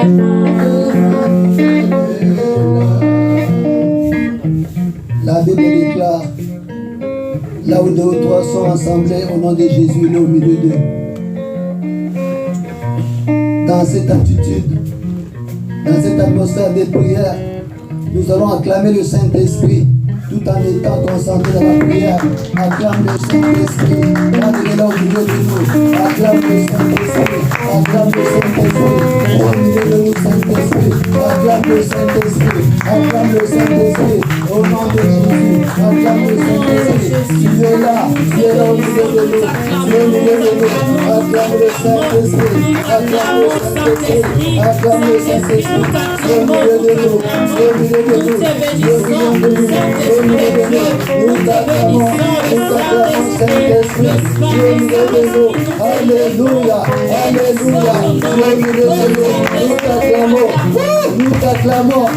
La Bible déclare, là où deux ou trois sont assemblés au nom de Jésus, il est au milieu d'eux. Dans cette attitude, dans cette atmosphère de prière, nous allons acclamer le Saint-Esprit tout en étant concentrés dans la prière. Acclame le Saint-Esprit. Rendez-le au milieu de nous. Acclame le Saint-Esprit. Acclame le Saint-Esprit. Au milieu de nous, Saint-Esprit. Acclame le Saint-Esprit. Acclame le Saint-Esprit. Au nom de Jésus. Acclame le Saint-Esprit. Tu es là. Tu es là au milieu de nous. Tu es au milieu de nous. Acclame le Saint-Esprit. Acclame le Saint-Esprit. Acclame le Saint-Esprit. Tu es au milieu de nous. Tu es au milieu de nous. Tu es au milieu de nous. Nous t'acclamons, Saint-Esprit, tu es au milieu de nous, alléluia, alléluia, tu es au milieu de nous, nous t'acclamons,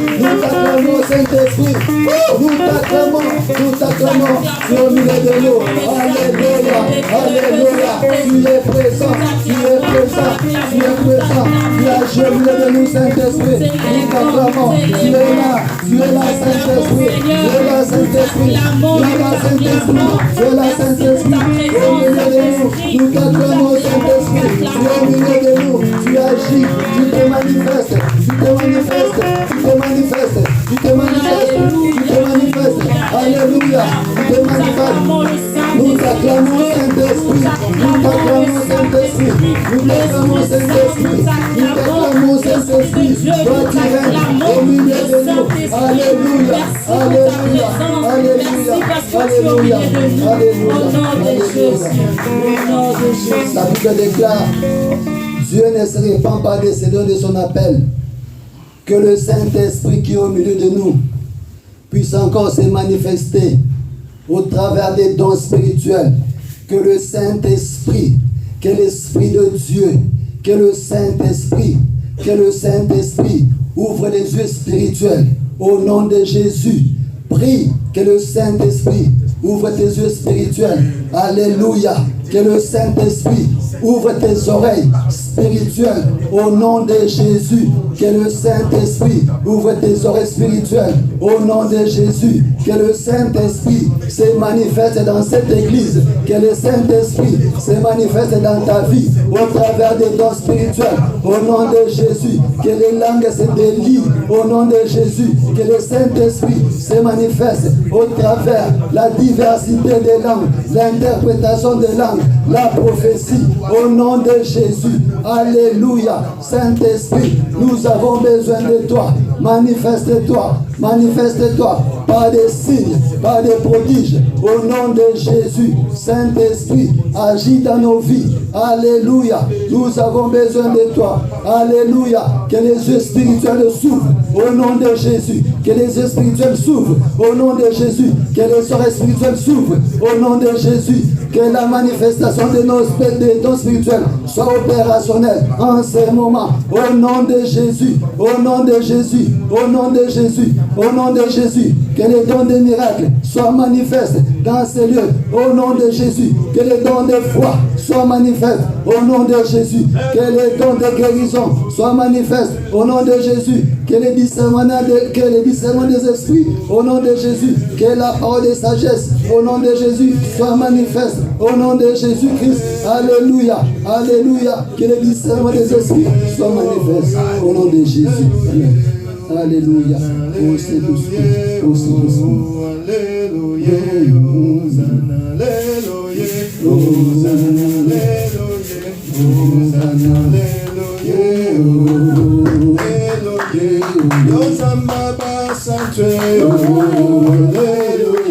Saint-Esprit, nous t'acclamons, tu es au milieu de nous, alléluia, alléluia, tu es présent, tu es agi au milieu de nous, Saint-Esprit, nous t'acclamons, tu es là, Saint-Esprit, tu es là, Saint-Esprit, au milieu de nous, nous t'acclamons, Saint-Esprit, tu es au milieu de nous, tu agis, tu te manifestes, alléluia, tu te manifestes, nous t'acclamons, Saint-Esprit, nous t'acclamons, Saint-Esprit, toi tu règnes au milieu de nous, alléluia, alléluia, alléluia, alléluia, la Bible déclare, Dieu ne se répand pas des seigneurs de son appel, que le Saint-Esprit qui est au milieu de nous puisse encore se manifester au travers des dons spirituels, que le Saint-Esprit, que l'Esprit de Dieu, que le Saint-Esprit ouvre les yeux spirituels au nom de Jésus. Prie que le Saint-Esprit ouvre tes yeux spirituels. Alléluia. Que le Saint-Esprit ouvre tes oreilles spirituelles au nom de Jésus. Que le Saint-Esprit ouvre tes oreilles spirituelles au nom de Jésus. Que le Saint-Esprit se manifeste dans cette église. Que le Saint-Esprit se manifeste dans ta vie au travers des dons spirituels au nom de Jésus. Que les langues se délient au nom de Jésus. Que le Saint-Esprit se manifeste au travers la diversité des langues, l'interprétation des langues, la prophétie au nom de Jésus. Alléluia. Saint-Esprit, nous avons besoin de toi. Manifeste-toi par des signes, par des prodiges au nom de Jésus. Saint-Esprit, agis dans nos vies. Alléluia. Nous avons besoin de toi. Alléluia. Que les yeux spirituels s'ouvrent au nom de Jésus. Que les yeux spirituels s'ouvrent au nom de Jésus. Que les oreilles spirituelles s'ouvrent au nom de Jésus. Que la manifestation de nos dons spirituels soit opérationnelle en ce moment. Au nom de Jésus. Au nom de Jésus. Au nom de Jésus. Au nom de Jésus. Que les dons de miracles soient manifestes dans ces lieux. Au nom de Jésus. Que les dons de foi soient manifestes. Au nom de Jésus. Que les dons de guérison soient manifestes. Au nom de Jésus. Que les discernements des esprits. Au nom de Jésus. Que la parole de sagesse. Au nom de Jésus. Soit manifeste. Au nom de Jésus-Christ. Alléluia. Alléluia. Que les discernements des esprits soient manifestes. Au nom de Jésus. Amen. Alléluia. Oh, c'est doucement. Oh, c'est doucement. Alléluia. Hosanna, alléluia. Hosanna, alléluia. Hosanna, Alléluia.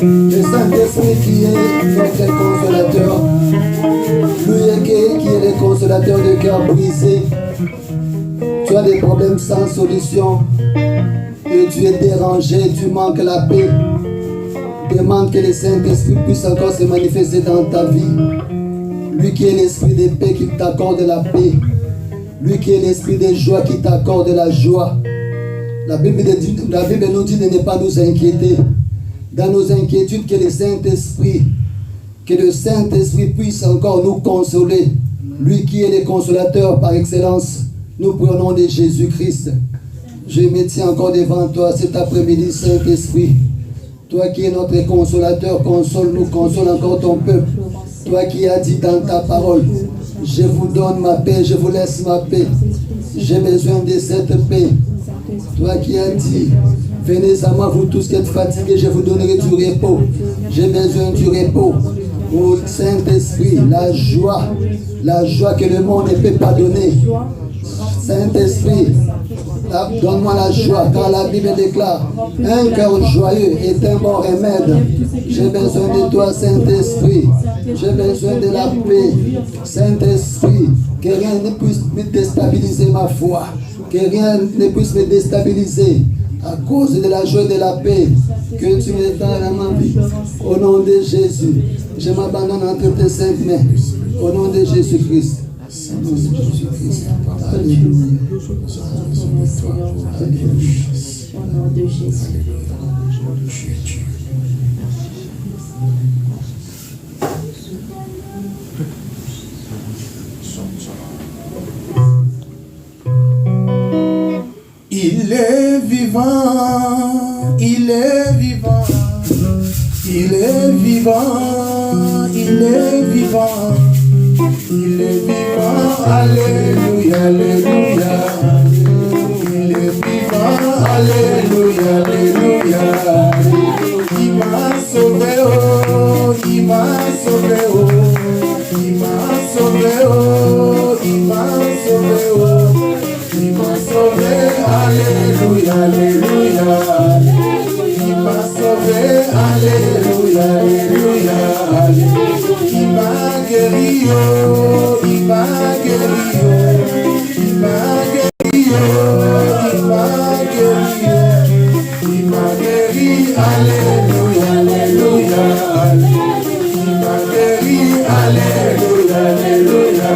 Le Saint-Esprit qui est notre consolateur, lui qui est le consolateur de cœur brisé. Tu as des problèmes sans solution et tu es dérangé, tu manques la paix. Demande que le Saint-Esprit puisse encore se manifester dans ta vie. Lui qui est l'esprit de paix qui t'accorde la paix. Lui qui est l'esprit de joie qui t'accorde la joie. La Bible nous dit de ne pas nous inquiéter. Dans nos inquiétudes, que le Saint-Esprit puisse encore nous consoler. Lui qui est le consolateur par excellence, nous prenons de Jésus-Christ. Je me tiens encore devant toi cet après-midi, Saint-Esprit. Toi qui es notre consolateur, console-nous, console encore ton peuple. Toi qui as dit dans ta parole, je vous donne ma paix, je vous laisse ma paix. J'ai besoin de cette paix. Toi qui as dit, venez à moi vous tous qui êtes fatigués, je vous donnerai du repos. J'ai besoin du repos. Oh Saint-Esprit, la joie que le monde ne peut pas donner. Saint-Esprit, donne-moi la joie, car la Bible déclare, un cœur joyeux est un bon remède. J'ai besoin de toi, Saint-Esprit. J'ai besoin de la paix. Saint-Esprit, que rien ne puisse me déstabiliser ma foi. Que rien ne puisse me déstabiliser à cause de la joie et de la paix. que tu m'étales à ma vie. Au nom de Jésus, je m'abandonne entre tes saintes mains. Au nom de Jésus-Christ. Au nom de Jésus-Christ. Alléluia. Au nom de Jésus. Il est vivant, il est vivant, il est vivant, il est vivant, il est vivant, alléluia, alléluia. Il est vivant, alléluia, alléluia. Il m'a sauvé, oh, il m'a sauvé, oh, il m'a sauvé, oh, il m'a sauvé, oh. Il m'a sauvé, alléluia, alléluia. Il m'a sauvé, alléluia, alléluia. Il m'a guéri, oh, il m'a guéri, oh, il m'a guéri, oh, il m'a guéri, il m'a guéri, alléluia, alléluia. Il m'a guéri, alléluia, alléluia.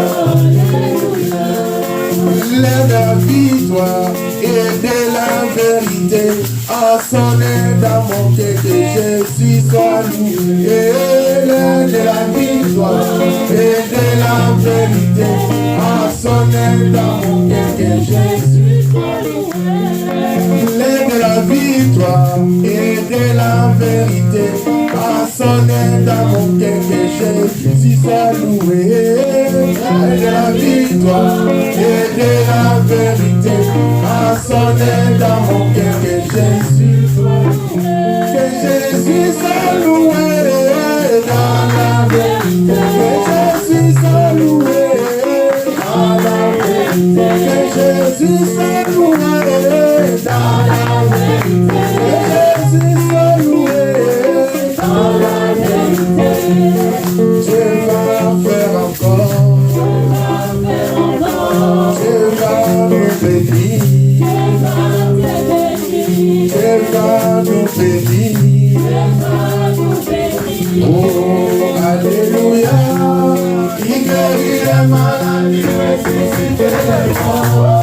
La victoire et de la vérité a sonné dans mon cœur que Jésus soit loué. L'air de la victoire et de la vérité a sonné dans mon cœur que Jésus soit loué. L'air de la victoire et de la vérité a sonné dans mon cœur que Jésus soit loué. L'air de la victoire et de la vérité a sonné dans mon cœur que Jésus soit loué. Que Jésus soit loué dans la vérité. Que Jésus soit loué dans la vérité. Que Jésus soit loué dans la vérité. Que Jésus soit loué dans la vérité. Dieu va faire encore. Dieu va nous bénir. Dieu va nous bénir. Oh, alléluia. Il guérit les malades, il ressuscite les morts.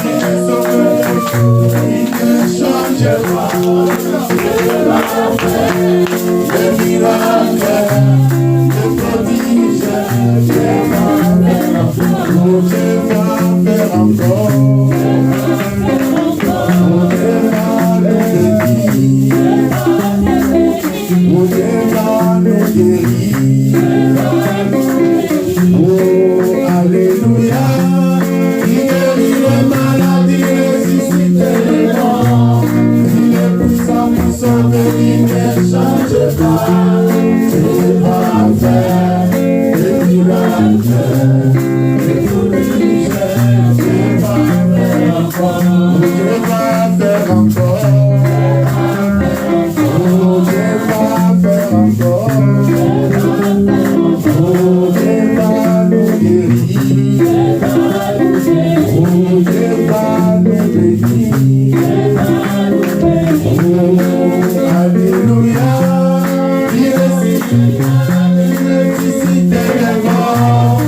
Il ne sauve les fous, il ne change pas. Dieu va faire des miracles, des prodiges. Dieu va faire encore. Oh, Dieu va faire encore. Oh, Dieu va nous bénir. Oh, Dieu va nous guérir. Oh, alléluia. Il guérit les malades, il ressuscite les morts. Il est puissant pour sauver, il ne change pas. Dieu va faire des miracles, des prodiges. Dieu va faire encore. Dieu va faire encore. Oh, Dieu va faire encore. Oh, Dieu va nous guérir. Oh, Dieu va nous bénir. Oh, alléluia. Il ressuscite les morts.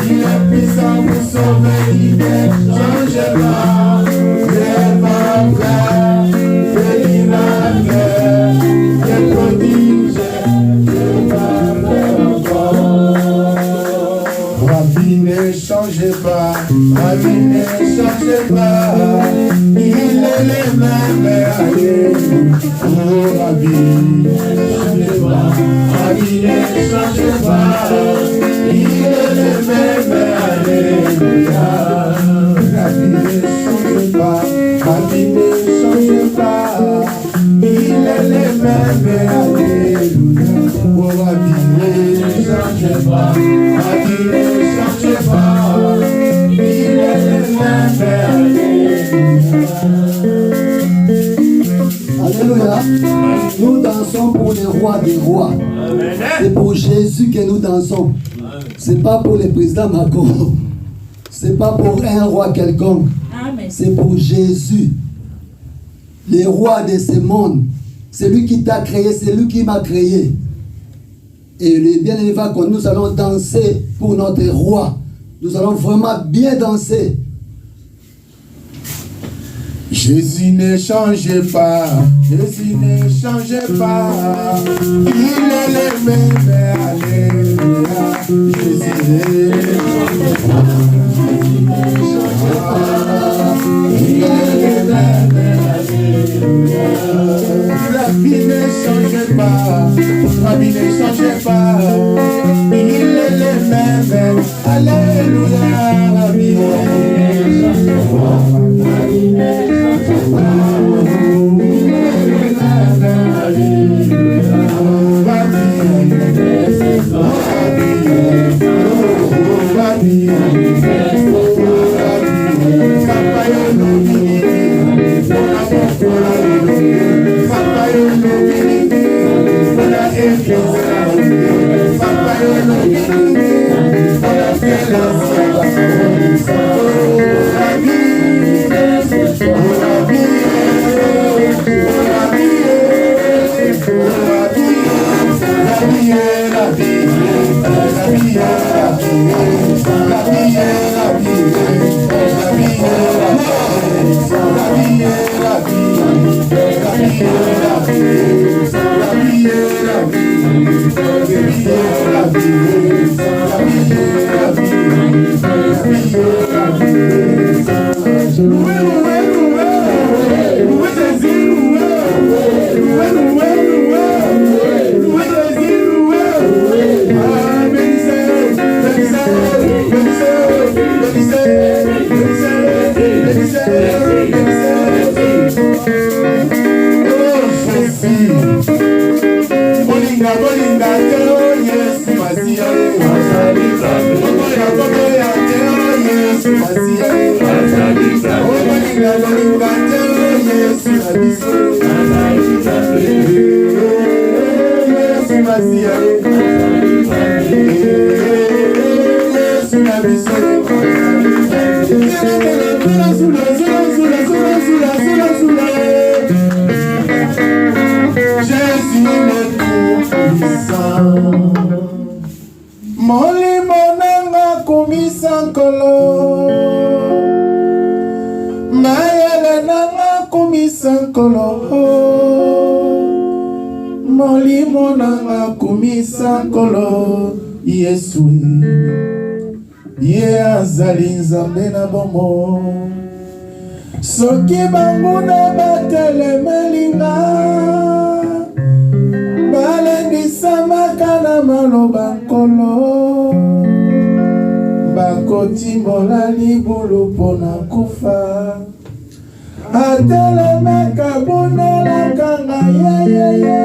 Il est puissant pour sauver, il ne change pas. Dieu va faire des miracles, des prodiges. Dieu va faire encore. Rabbi ne change pas, Rabbi ne change pas. Il est le même, alléluia. Oh, Rabbi ne change pas, Rabbi ne change pas. Il est le même, alléluia. Rabbi ne change pas, Rabbi ne change pas. Il est le même, alléluia. Oh, Rabbi ne change pas, Rabbi ne change pas. Il est le même, alléluia. Alléluia. Nous dansons pour les rois des rois. C'est pour Jésus que nous dansons. C'est pas pour le président Macron. C'est pas pour un roi quelconque. C'est pour Jésus. Les rois de ce monde C'est lui qui t'a créé, c'est lui qui m'a créé. Et les bien-aimés, quand nous allons danser pour notre roi, nous allons vraiment bien danser. Jésus ne changeait pas, Jésus ne changeait pas. Il est le même, alléluia. Jésus ne changeait pas, il est le même, alléluia. La vie ne changeait pas, la vie ne changeait pas. Il est le même, alléluia. La vie ne changeait pas. Soki banguna batelemelinga balendisa makana maloba nkolo bakotimbola libulu mpona kufa atelemaka bunelaka ngayeyeye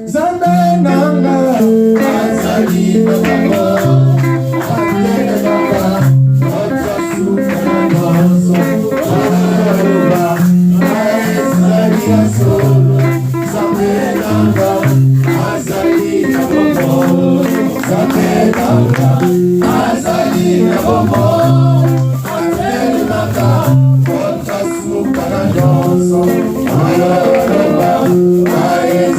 Zambe nanga azali bango atelemaka I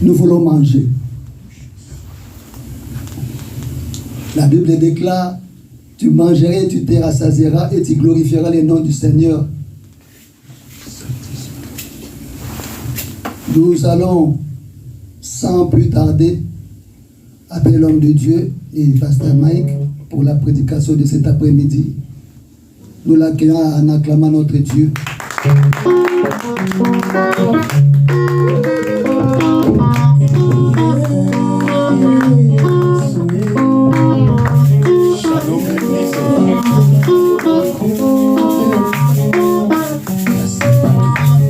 Nous voulons manger. La Bible déclare, tu mangeras, tu te rassasieras et tu glorifieras le nom du Seigneur. Nous allons, sans plus tarder, appeler l'homme de Dieu et Pasteur Mike pour la prédication de cet après-midi. Nous l'accueillons en acclamant notre Dieu.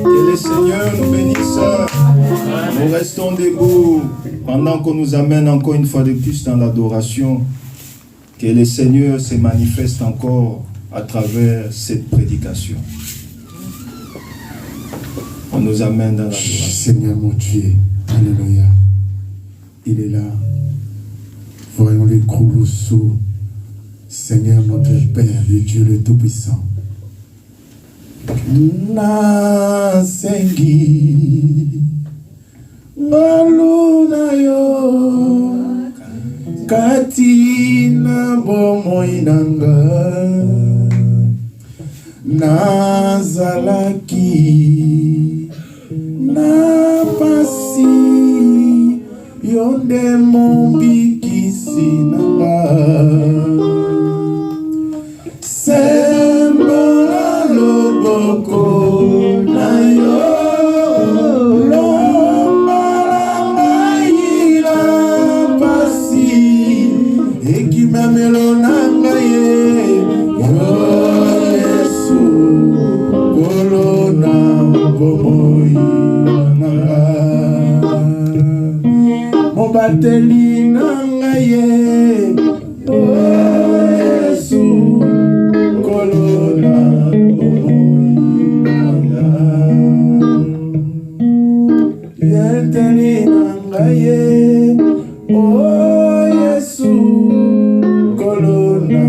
Que le Seigneur nous bénisse. Nous restons debout pendant qu'on nous amène encore une fois de plus dans l'adoration. Que le Seigneur se manifeste encore à travers cette prédication. On nous amène dans l'adoration. Seigneur mon Dieu, alléluia. Il est là. Voyons les Koulousou. Seigneur notre Père, le Dieu le Tout-Puissant. Nasengi Maluna yo Katina bomoinanga Nazalaki Napasi Yonde mombikisi nanga Sembola loboko na yo Lombalanga ila pasi Ekimamelo nanga ye Yo Yesu Kolona bomoi nanga Mobateli nanga ye Yo Yesu Kolona bomoi nanga Yeteli nanga ye Oh Yesu Kolona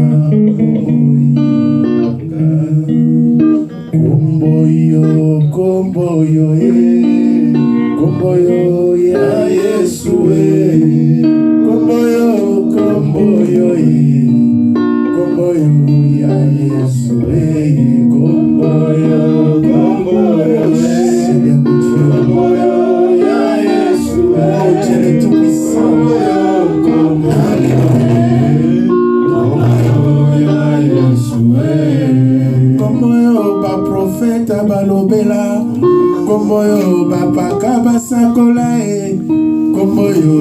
bomoi nanga Komboyo Komboyo ya Yesu Komboyo Komboyo ya Yesu Komboyo Seigneur mon Dieu Komboyo ya Yesu Dieu le Tout-Puissant Komboyo ya Yesu Komboyo ba prophète balobela Komboyo ba paka basakola Komboyo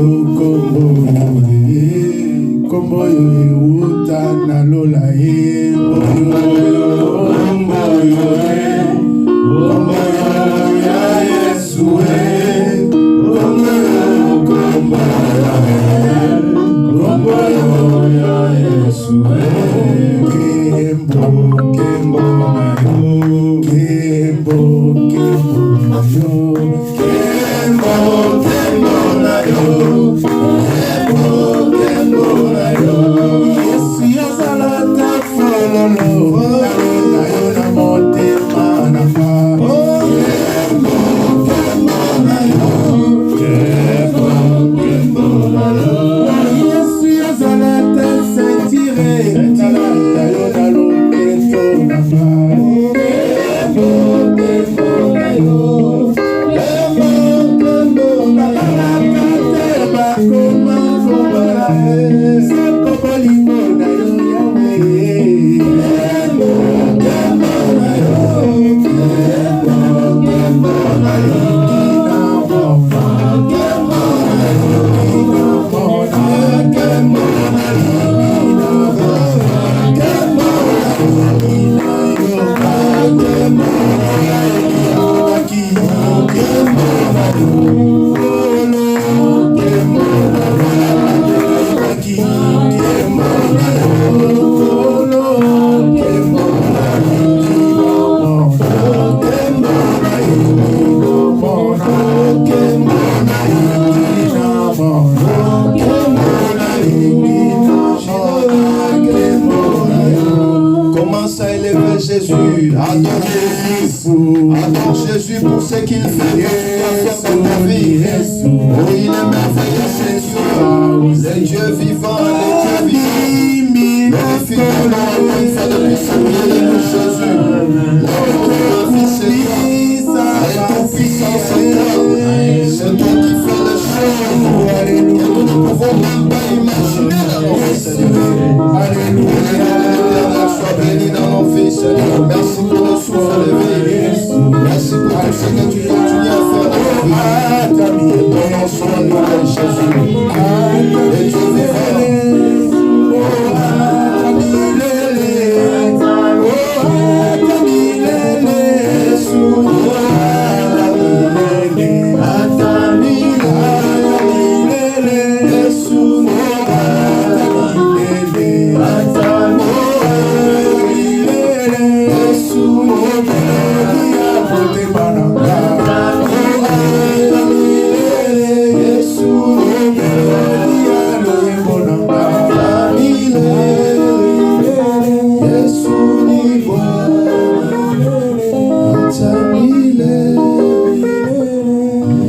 kombo yo euta na lola ye kombo yo ya Yesu kombo ya Yesu kembo na yo kembo na yo Yesu yazalata fololo na yo na motema na nga Yesu yazalata sentire na yo na loketo na nga Commence à élever Jésus. Adore Jésus pour ce qu'il fait dans ta vie. Oh, il est merveilleux, c'est Dieu. Les dieux vivants, les dieux vivants. Glorifie-le, une fois de plus, Jésus. L'homme de ma vie, c'est toi. Et ton puissant, c'est toi. C'est toi qui fais les choses que nous ne pouvons même pas imaginer dans nos vies, Seigneur. Alléluia. Sois béni dans nos vies, Seigneur. Merci pour le souffle de vie. Merci pour tout ce que tu continues à faire dans nos vies. Ton nom soit loué, Jésus. Et Dieu vivant.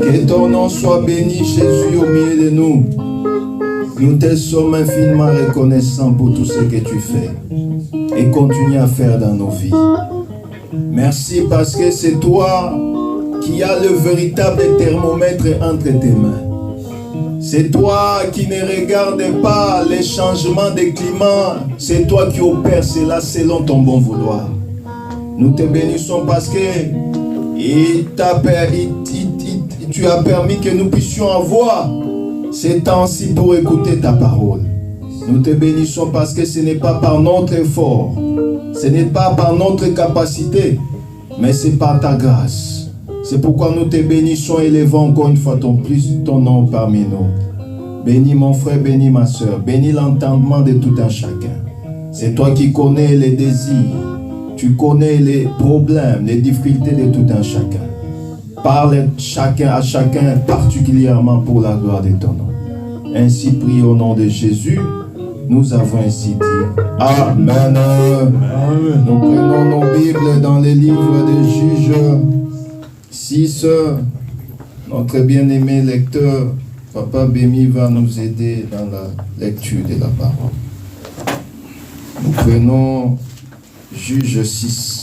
Que ton nom soit béni, Jésus, au milieu de nous. Nous te sommes infiniment reconnaissants pour tout ce que tu fais et continue à faire dans nos vies. Merci parce que c'est toi qui as le véritable thermomètre entre tes mains. C'est toi qui ne regardes pas les changements de climat. C'est toi qui opères cela selon ton bon vouloir. Nous te bénissons parce que tu as permis que nous puissions avoir ces temps-ci pour écouter ta parole. Nous te bénissons parce que ce n'est pas par notre effort, ce n'est pas par notre capacité, mais c'est par ta grâce. C'est pourquoi nous te bénissons et élevons encore une fois ton nom parmi nous. Bénis mon frère, bénis ma soeur, bénis l'entendement de tout un chacun. C'est toi qui connais les désirs, tu connais les problèmes, les difficultés de tout un chacun. Parle à chacun particulièrement pour la gloire de ton nom. Ainsi prie au nom de Jésus, nous avons ainsi dit. Amen. Nous prenons nos Bibles dans les livres des Juges 6. Notre bien-aimé lecteur, Papa Bémi, va nous aider dans la lecture de la parole. Nous prenons Juges 6.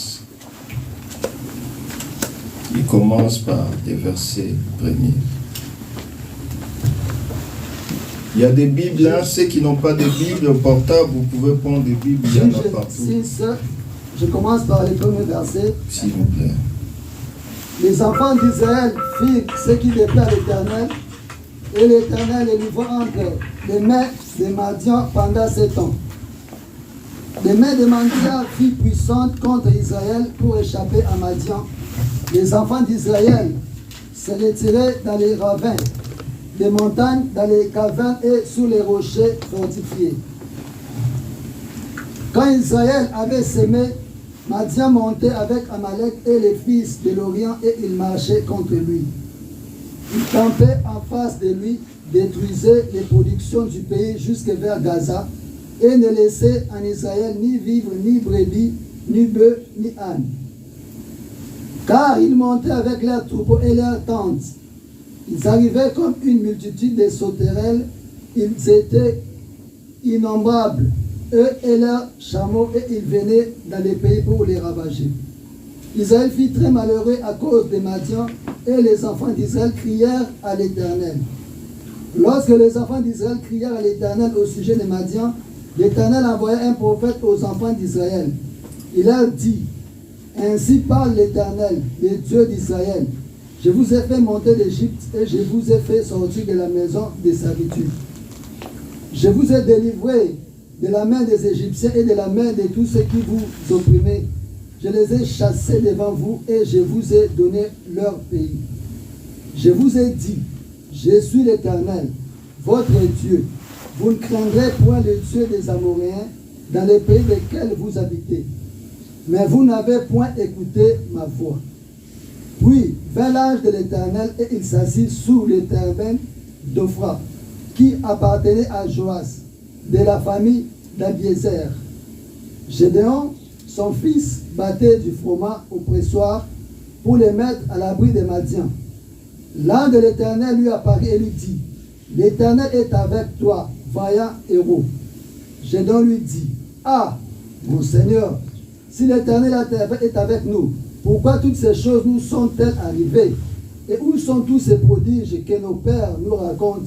Il commence par les versets premiers. Il y a des Bibles, hein, ceux qui n'ont pas de Bible portable, vous pouvez prendre des Bibles, il y en a partout. 6, je commence par les premiers versets. S'il vous plaît. Les enfants d'Israël firent ce qui déplaît à l'Éternel, et l'Éternel les livra entre les mains de Madian pendant 7 ans. Les mains de Madian furent puissantes contre Israël pour échapper à Madian. Les enfants d'Israël se retiraient dans les ravins, les montagnes, dans les cavernes et sous les rochers fortifiés. Quand Israël avait semé, Madian montait avec Amalek et les fils de l'Orient et il marchait contre lui. Il campait en face de lui, détruisait les productions du pays jusque vers Gaza et ne laissait en Israël ni vivre, ni brebis, ni bœufs, ni ânes. Car ils montaient avec leurs troupeaux et leurs tentes. Ils arrivaient comme une multitude de sauterelles, ils étaient innombrables, eux et leurs chameaux, et ils venaient dans les pays pour les ravager. Israël fut très malheureux à cause des Madian, et les enfants d'Israël crièrent à l'Éternel. Lorsque les enfants d'Israël crièrent à l'Éternel au sujet des Madian, l'Éternel envoya un prophète aux enfants d'Israël. Il leur dit, ainsi parle l'Éternel, le Dieu d'Israël. Je vous ai fait monter d'Égypte et je vous ai fait sortir de la maison des servitudes. Je vous ai délivré de la main des Égyptiens et de la main de tous ceux qui vous opprimaient. Je les ai chassés devant vous et je vous ai donné leur pays. Je vous ai dit, je suis l'Éternel, votre Dieu. Vous ne craindrez point le Dieu des Amoréens dans les pays desquels vous habitez. Mais vous n'avez point écouté ma voix. Puis vint l'ange de l'Éternel et il s'assit sous le terebinth d'Ophra, qui appartenait à Joas, de la famille d'Abiézer. Gédéon, son fils, battait du froment au pressoir pour les mettre à l'abri des Madians. L'ange de l'Éternel lui apparut et lui dit, l'Éternel est avec toi, vaillant héros. Gédéon lui dit, ah, mon Seigneur, si l'Éternel est avec nous, pourquoi toutes ces choses nous sont-elles arrivées? Et où sont tous ces prodiges que nos pères nous racontent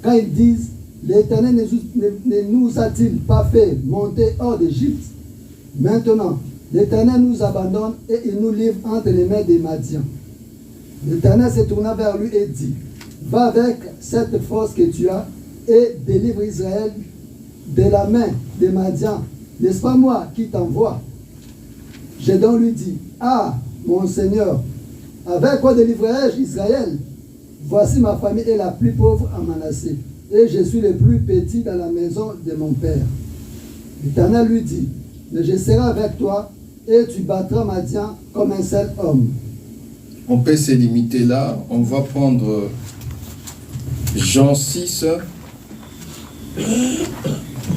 quand ils disent, l'Éternel ne nous a-t-il pas fait monter hors d'Égypte? Maintenant, l'Éternel nous abandonne et il nous livre entre les mains des Madians. L'Éternel se tourna vers lui et dit, va avec cette force que tu as et délivre Israël de la main des Madians. N'est-ce pas moi qui t'envoie? Gédéon lui dit, ah, mon Seigneur, avec quoi délivrerai-je Israël? Voici ma famille est la plus pauvre à Manassé, et je suis le plus petit dans la maison de mon père. L'Éternel lui dit, mais je serai avec toi, et tu battras Madian comme un seul homme. On peut se limiter là. On va prendre Jean 6.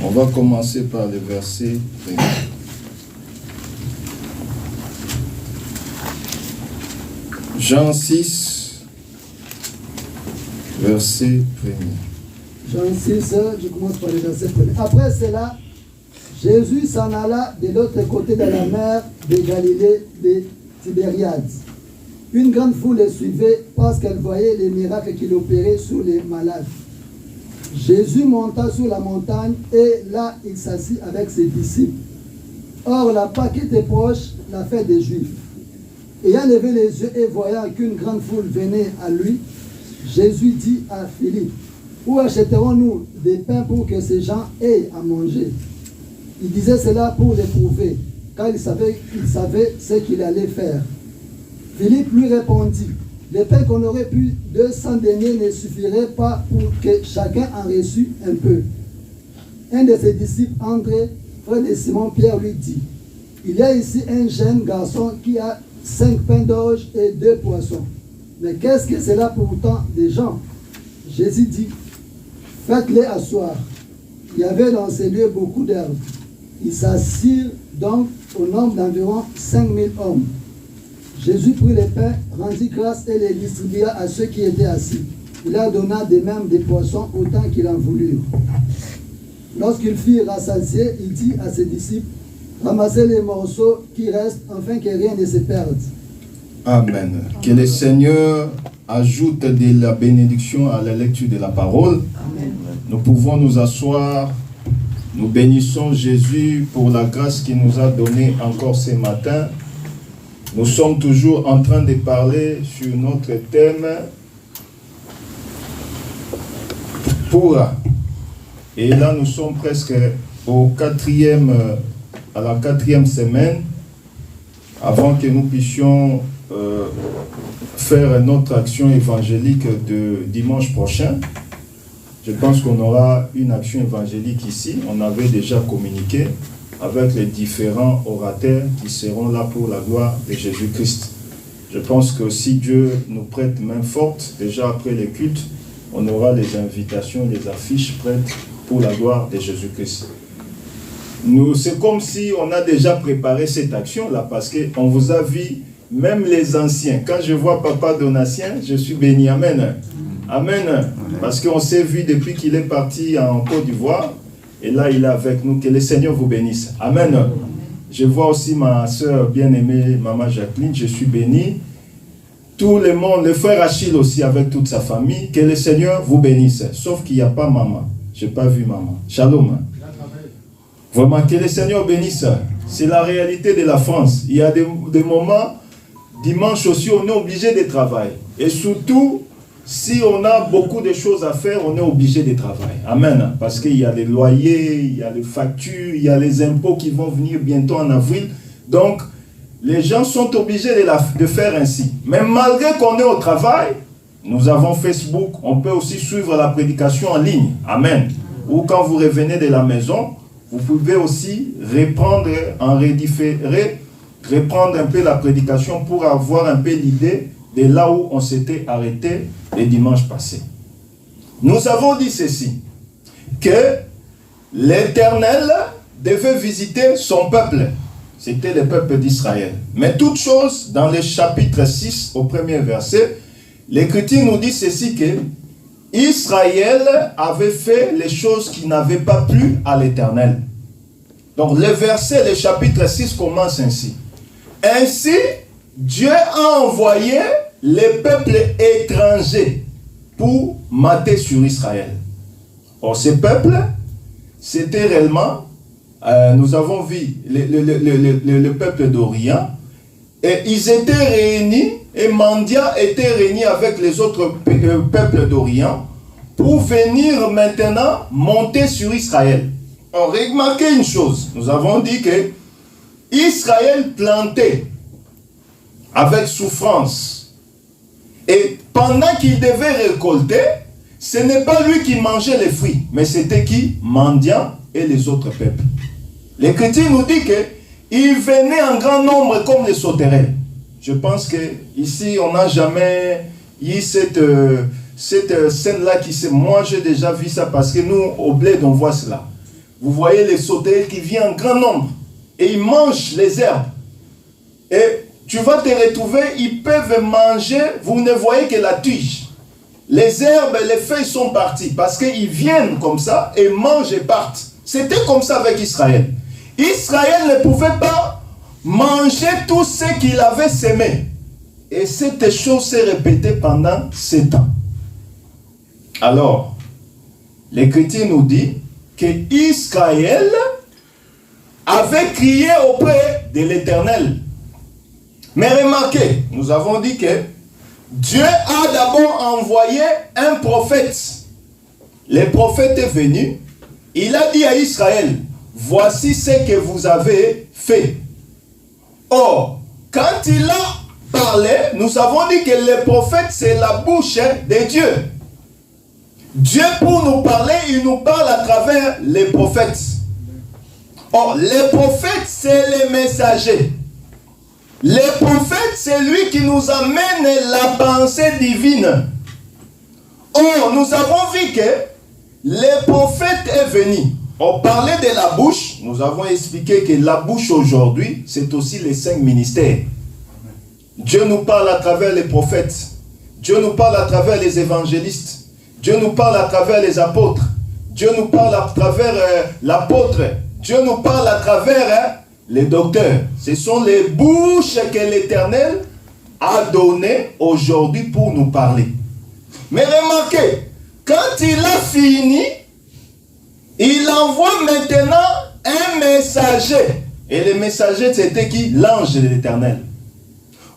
On va commencer par le verset 1. Jean 6, verset 1. Jean 6, je commence par le verset 1. Après cela, Jésus s'en alla de l'autre côté de la mer de Galilée de Tibériade. Une grande foule le suivait parce qu'elle voyait les miracles qu'il opérait sur les malades. Jésus monta sur la montagne et là il s'assit avec ses disciples. Or la Pâque était proche, la fête des Juifs. Ayant levé les yeux et voyant qu'une grande foule venait à lui, Jésus dit à Philippe, où achèterons-nous des pains pour que ces gens aient à manger? Il disait cela pour l'éprouver, car il savait ce qu'il allait faire. Philippe lui répondit, les pains qu'on aurait pu 200 deniers ne suffiraient pas pour que chacun en reçût un peu. Un de ses disciples, André, frère de Simon-Pierre, lui dit, il y a ici un jeune garçon qui a 5 pains d'orge et 2 poissons. Mais qu'est-ce que c'est là pour autant des gens? Jésus dit, faites-les asseoir. Il y avait dans ces lieux beaucoup d'herbes. Ils s'assirent donc au nombre d'environ 5000 hommes. Jésus prit les pains, rendit grâce et les distribua à ceux qui étaient assis. Il leur donna de même des poissons autant qu'ils en voulurent. Lorsqu'ils furent rassasiés, il dit à ses disciples, ramassez les morceaux qui restent afin que rien ne se perde. Amen. Que le Seigneur ajoute de la bénédiction à la lecture de la parole. Amen. Nous pouvons nous asseoir. Nous bénissons Jésus pour la grâce qu'il nous a donnée encore ce matin. Nous sommes toujours en train de parler sur notre thème pour Et là, nous sommes presque à la quatrième semaine, avant que nous puissions faire notre action évangélique de dimanche prochain. Je pense qu'on aura une action évangélique ici. On avait déjà communiqué avec les différents orateurs qui seront là pour la gloire de Jésus-Christ. Je pense que si Dieu nous prête main forte, déjà après les cultes, on aura les invitations, les affiches prêtes pour la gloire de Jésus-Christ. C'est comme si on a déjà préparé cette action-là, parce qu'on vous a vu, même les anciens. Quand je vois Papa Donatien, je suis béni. Amen. Amen. Parce qu'on s'est vu depuis qu'il est parti en Côte d'Ivoire, et là il est avec nous. Que le Seigneur vous bénisse. Amen. Je vois aussi ma soeur bien-aimée, Maman Jacqueline, je suis béni. Tout le monde, le frère Achille aussi avec toute sa famille, que le Seigneur vous bénisse. Sauf qu'il n'y a pas maman. Je n'ai pas vu maman. Shalom. Vraiment, que le Seigneur bénisse. C'est la réalité de la France. Il y a des moments, dimanche aussi, on est obligé de travailler. Et surtout, si on a beaucoup de choses à faire, on est obligé de travailler. Amen. Parce qu'il y a les loyers, il y a les factures, il y a les impôts qui vont venir bientôt en avril. Donc, les gens sont obligés de faire ainsi. Mais malgré qu'on est au travail, nous avons Facebook, on peut aussi suivre la prédication en ligne. Amen. Ou quand vous revenez de la maison, vous pouvez aussi reprendre en redifféré, reprendre un peu la prédication pour avoir un peu l'idée de là où on s'était arrêté les dimanches passés. Nous avons dit ceci, que l'Éternel devait visiter son peuple. C'était le peuple d'Israël. Mais toute chose, dans le chapitre 6, au premier verset, l'Écriture nous dit ceci, que Israël avait fait les choses qui n'avaient pas plu à l'Éternel. Donc le verset, le chapitre 6 commence ainsi. Ainsi, Dieu a envoyé les peuples étrangers pour mater sur Israël. Or, ces peuples, c'était réellement, nous avons vu le peuple d'Orient, et ils étaient réunis, et Mandia était réuni avec les autres peuples d'Orient, pour venir maintenant monter sur Israël. On remarquez une chose, nous avons dit que Israël plantait avec souffrance. Et pendant qu'il devait récolter, ce n'est pas lui qui mangeait les fruits, mais c'était qui? Mandian et les autres peuples. L'Écriture nous dit qu'ils venaient en grand nombre comme les sauterelles. Je pense que ici on n'a jamais eu cette scène-là qui s'est... Moi j'ai déjà vu ça parce que nous au bled on voit cela. Vous voyez les sauterelles qui viennent en grand nombre et ils mangent les herbes. Et tu vas te retrouver, ils peuvent manger, vous ne voyez que la tige. Les herbes et les feuilles sont parties parce qu'ils viennent comme ça et mangent et partent. C'était comme ça avec Israël. Israël ne pouvait pas manger tout ce qu'il avait semé. Et cette chose s'est répétée pendant 7 ans. Alors, l'Écriture nous dit que Israël avait crié auprès de l'Éternel. Mais remarquez, nous avons dit que Dieu a d'abord envoyé un prophète. Le prophète est venu, il a dit à Israël, voici ce que vous avez fait. Or, quand il a parlé, nous avons dit que le prophète c'est la bouche de Dieu. Dieu pour nous parler, il nous parle à travers les prophètes. Or, les prophètes c'est les messagers. Le prophète, c'est lui qui nous amène la pensée divine. Or, nous avons vu que le prophète est venu. On parlait de la bouche. Nous avons expliqué que la bouche aujourd'hui, c'est aussi les 5 ministères. Dieu nous parle à travers les prophètes. Dieu nous parle à travers les évangélistes. Dieu nous parle à travers les apôtres. Dieu nous parle à travers l'apôtre. Dieu nous parle à travers... les docteurs. Ce sont les bouches que l'Éternel a données aujourd'hui pour nous parler. Mais remarquez, quand il a fini, il envoie maintenant un messager. Et le messager, c'était qui? L'ange de l'Éternel.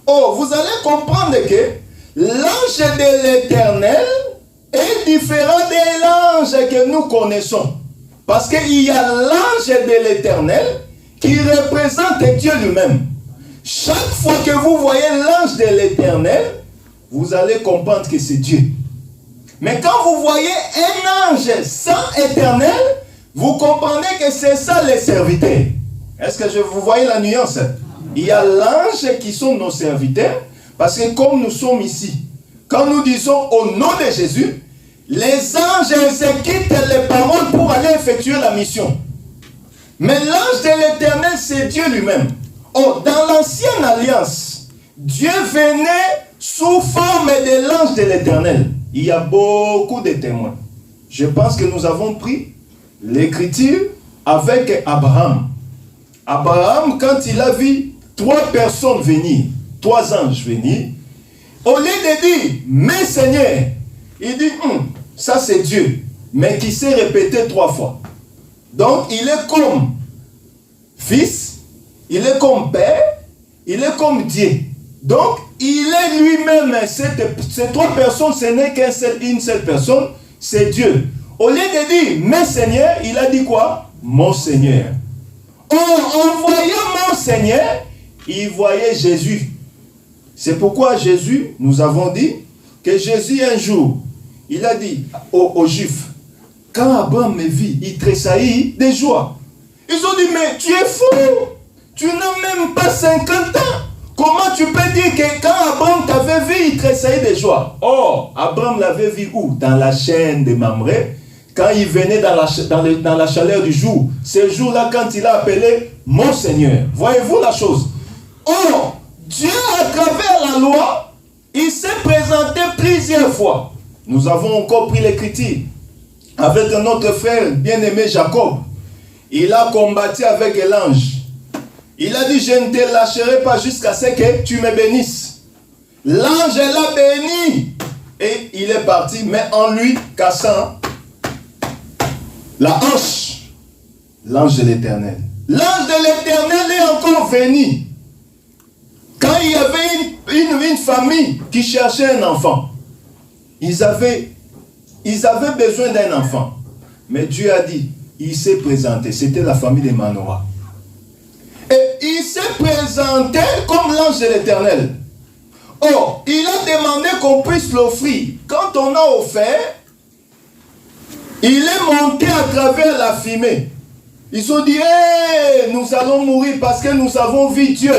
Oh, vous allez comprendre que l'ange de l'Éternel est différent de l'ange que nous connaissons. Parce qu'il y a l'ange de l'Éternel qui représente Dieu lui-même. Chaque fois que vous voyez l'ange de l'Éternel, vous allez comprendre que c'est Dieu. Mais quand vous voyez un ange sans éternel, vous comprenez que c'est ça les serviteurs. Est-ce que vous voyez la nuance? Il y a l'ange qui sont nos serviteurs, parce que comme nous sommes ici, quand nous disons au nom de Jésus, les anges exécutent les paroles pour aller effectuer la mission. Mais l'ange de l'Éternel, c'est Dieu lui-même. Oh, dans l'ancienne alliance, Dieu venait sous forme de l'ange de l'Éternel. Il y a beaucoup de témoins. Je pense que nous avons pris l'écriture avec Abraham. Abraham, quand il a vu 3 personnes venir, 3 anges venir, au lieu de dire, mais Seigneur, il dit, ça c'est Dieu, mais qui s'est répété 3 fois. Donc, il est comme fils, il est comme père, il est comme Dieu. Donc, il est lui-même, ces 3 personnes, ce n'est qu'une seule personne, c'est Dieu. Au lieu de dire, mais Seigneur, il a dit quoi? Mon Seigneur. En voyant mon Seigneur, il voyait Jésus. C'est pourquoi Jésus, nous avons dit, que Jésus un jour, il a dit aux Juifs, quand Abraham me vit, il tressaillit de joie. Ils ont dit, mais tu es fou, tu n'as même pas 50 ans. Comment tu peux dire que quand Abraham t'avait vu, il tressaillit de joie? Oh, Abraham l'avait vu où? Dans la chaîne de Mamré, quand il venait dans la chaleur du jour. Ce jour-là, quand il a appelé mon Seigneur. Voyez-vous la chose? Oh, Dieu, à travers la loi, il s'est présenté plusieurs fois. Nous avons encore pris l'écriture avec notre frère bien-aimé Jacob. Il a combattu avec l'ange. Il a dit, je ne te lâcherai pas jusqu'à ce que tu me bénisses. L'ange l'a béni. Et il est parti, mais en lui cassant la hanche. L'ange de l'Éternel. L'ange de l'Éternel est encore venu. Quand il y avait une famille qui cherchait un enfant, ils avaient besoin d'un enfant. Mais Dieu a dit, il s'est présenté. C'était la famille de Manoah. Et il s'est présenté comme l'ange de l'Éternel. Oh, il a demandé qu'on puisse l'offrir. Quand on a offert, il est monté à travers la fumée. Ils ont dit, hey, nous allons mourir parce que nous avons vu Dieu.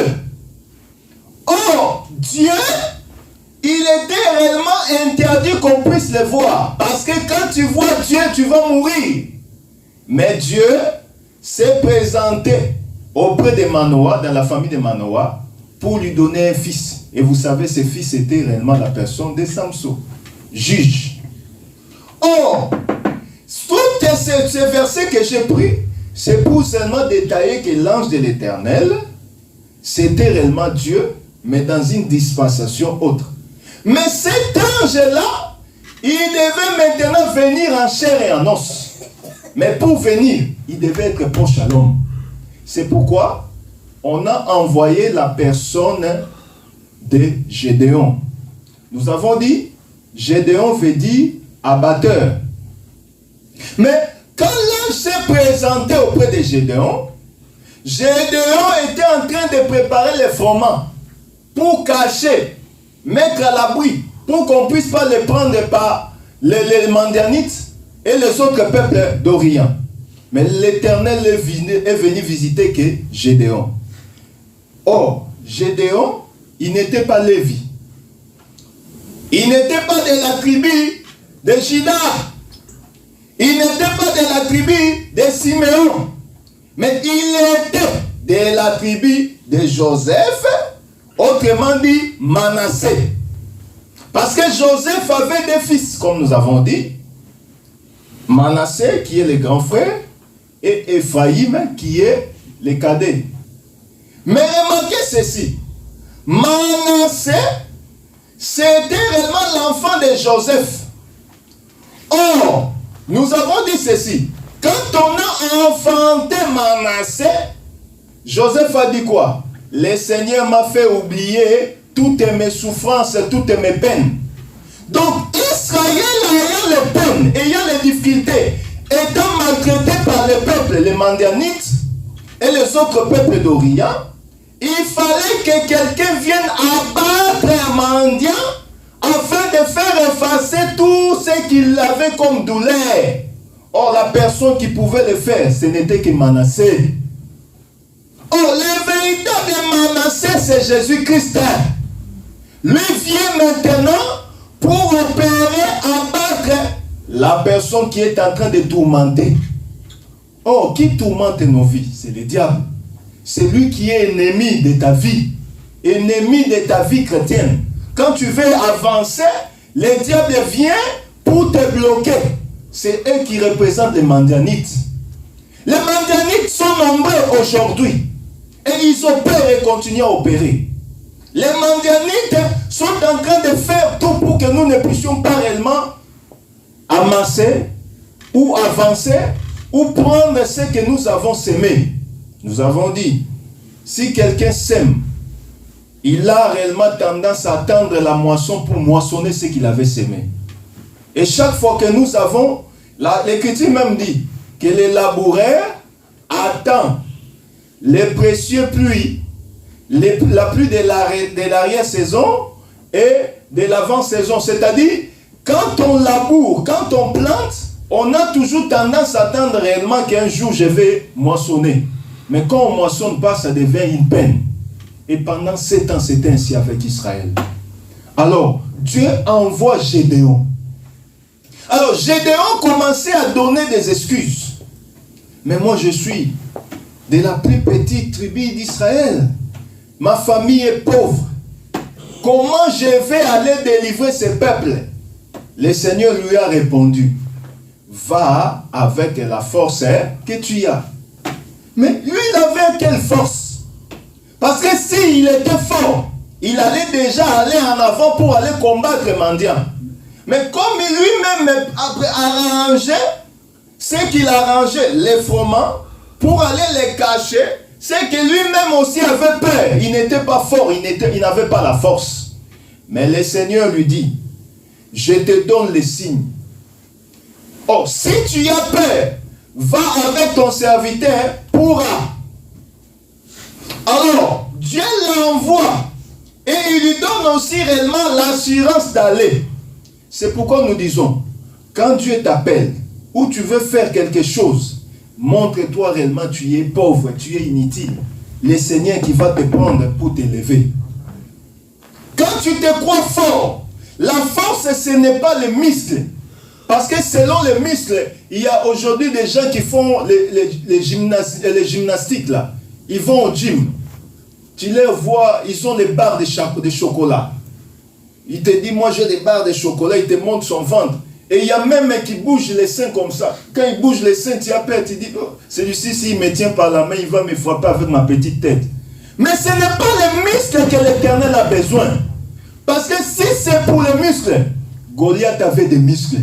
Oh, Dieu, il était réellement interdit qu'on puisse le voir. Parce que quand tu vois Dieu, tu vas mourir. Mais Dieu s'est présenté auprès de Manoah, dans la famille de Manoah, pour lui donner un fils. Et vous savez, ce fils était réellement la personne de Samson, juge. Oh, tous ces versets que j'ai pris, c'est pour seulement détailler que l'ange de l'Éternel, c'était réellement Dieu, mais dans une dispensation autre. Mais cet ange-là, il devait maintenant venir en chair et en os. Mais pour venir, il devait être proche à l'homme. C'est pourquoi on a envoyé la personne de Gédéon. Nous avons dit, Gédéon veut dire abatteur. Mais quand l'ange s'est présenté auprès de Gédéon, Gédéon était en train de préparer les froment pour cacher, mettre à l'abri, pour qu'on ne puisse pas les prendre par les Mandianites et les autres peuples d'Orient. Mais l'Éternel est venu visiter que Gédéon. Or, Gédéon, il n'était pas Lévi. Il n'était pas de la tribu de Juda. Il n'était pas de la tribu de Siméon. Mais il était de la tribu de Joseph, autrement dit Manassé. Parce que Joseph avait des fils, comme nous avons dit. Manassé, qui est le grand frère, et Ephraïm, qui est le cadet. Mais remarquez ceci. Manassé, c'était réellement l'enfant de Joseph. Or, nous avons dit ceci. Quand on a enfanté Manassé, Joseph a dit quoi? Le Seigneur m'a fait oublier toutes mes souffrances, toutes mes peines. Donc, Israël ayant les peines, ayant les difficultés, étant maltraité par le peuple, les Mandianites et les autres peuples d'Orient, il fallait que quelqu'un vienne abattre un mendiant afin de faire effacer tout ce qu'il avait comme douleur. Or, la personne qui pouvait le faire, ce n'était que Manassé. Or, le véritable Manassé, c'est Jésus-Christ. Lui vient maintenant pour opérer, abattre la personne qui est en train de tourmenter. Oh, qui tourmente nos vies? C'est le diable. C'est lui qui est ennemi de ta vie. Ennemi de ta vie chrétienne. Quand tu veux avancer, le diable vient pour te bloquer. C'est eux qui représentent les Mandianites. Les Mandianites sont nombreux aujourd'hui. Et ils opèrent et continuent à opérer. Les Mandianites sont en train de faire tout pour que nous ne puissions pas réellement amasser ou avancer ou prendre ce que nous avons sémé. Nous avons dit, si quelqu'un sème, il a réellement tendance à attendre la moisson pour moissonner ce qu'il avait sémé. Et chaque fois que nous avons, l'Écriture même dit que les laboureurs attendent les précieux pluies, la pluie de l'arrière-saison et de l'avant-saison. C'est-à-dire, quand on laboure, quand on plante, on a toujours tendance à attendre réellement qu'un jour je vais moissonner. Mais quand on ne moissonne pas, ça devient une peine. Et pendant 7 ans, c'était ainsi avec Israël. Alors, Dieu envoie Gédéon. Alors, Gédéon commençait à donner des excuses. Mais moi, je suis de la plus petite tribu d'Israël. Ma famille est pauvre. Comment je vais aller délivrer ce peuple? Le Seigneur lui a répondu, va avec la force que tu as. Mais lui, il avait quelle force? Parce que s'il était fort, il allait déjà aller en avant pour aller combattre les mendiants. Mais comme lui-même arrangeait ce qu'il arrangeait, les froment, pour aller les cacher, c'est que lui-même aussi avait peur. Il n'était pas fort, il n'avait pas la force. Mais le Seigneur lui dit, je te donne les signes. Oh, si tu as peur, va avec ton serviteur pourra. Alors, Dieu l'envoie et il lui donne aussi réellement l'assurance d'aller. C'est pourquoi nous disons, quand Dieu t'appelle ou tu veux faire quelque chose, montre-toi réellement tu es pauvre, tu es inutile. Le Seigneur qui va te prendre pour t'élever. Quand tu te crois fort, la force ce n'est pas les muscles. Parce que selon les muscles, il y a aujourd'hui des gens qui font les gymnastiques là. Ils vont au gym. Tu les vois, ils ont des barres de chocolat. Il te dit, moi j'ai des barres de chocolat, il te montre son ventre. Et il y a même qui bouge les seins comme ça. Quand il bouge les seins, tu as peur, tu dis, oh, celui-ci, s'il me tient par la main, il va me frapper avec ma petite tête. Mais ce n'est pas les muscles que l'Éternel a besoin. Parce que si c'est pour les muscles, Goliath avait des muscles.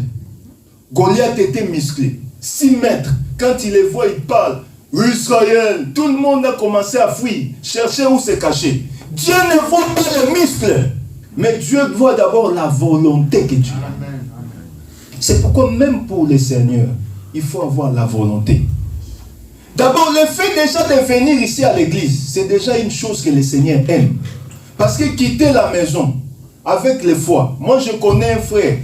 Goliath était musclé. 6 mètres. Quand il les voit, il parle. Israël, tout le monde a commencé à fuir, chercher où se cacher. Dieu ne voit pas les muscles, mais Dieu voit d'abord la volonté que tu as. C'est pourquoi même pour les seigneurs, il faut avoir la volonté. D'abord, le fait déjà de venir ici à l'église, c'est déjà une chose que les seigneurs aiment. Parce que quitter la maison avec les foi, moi je connais un frère,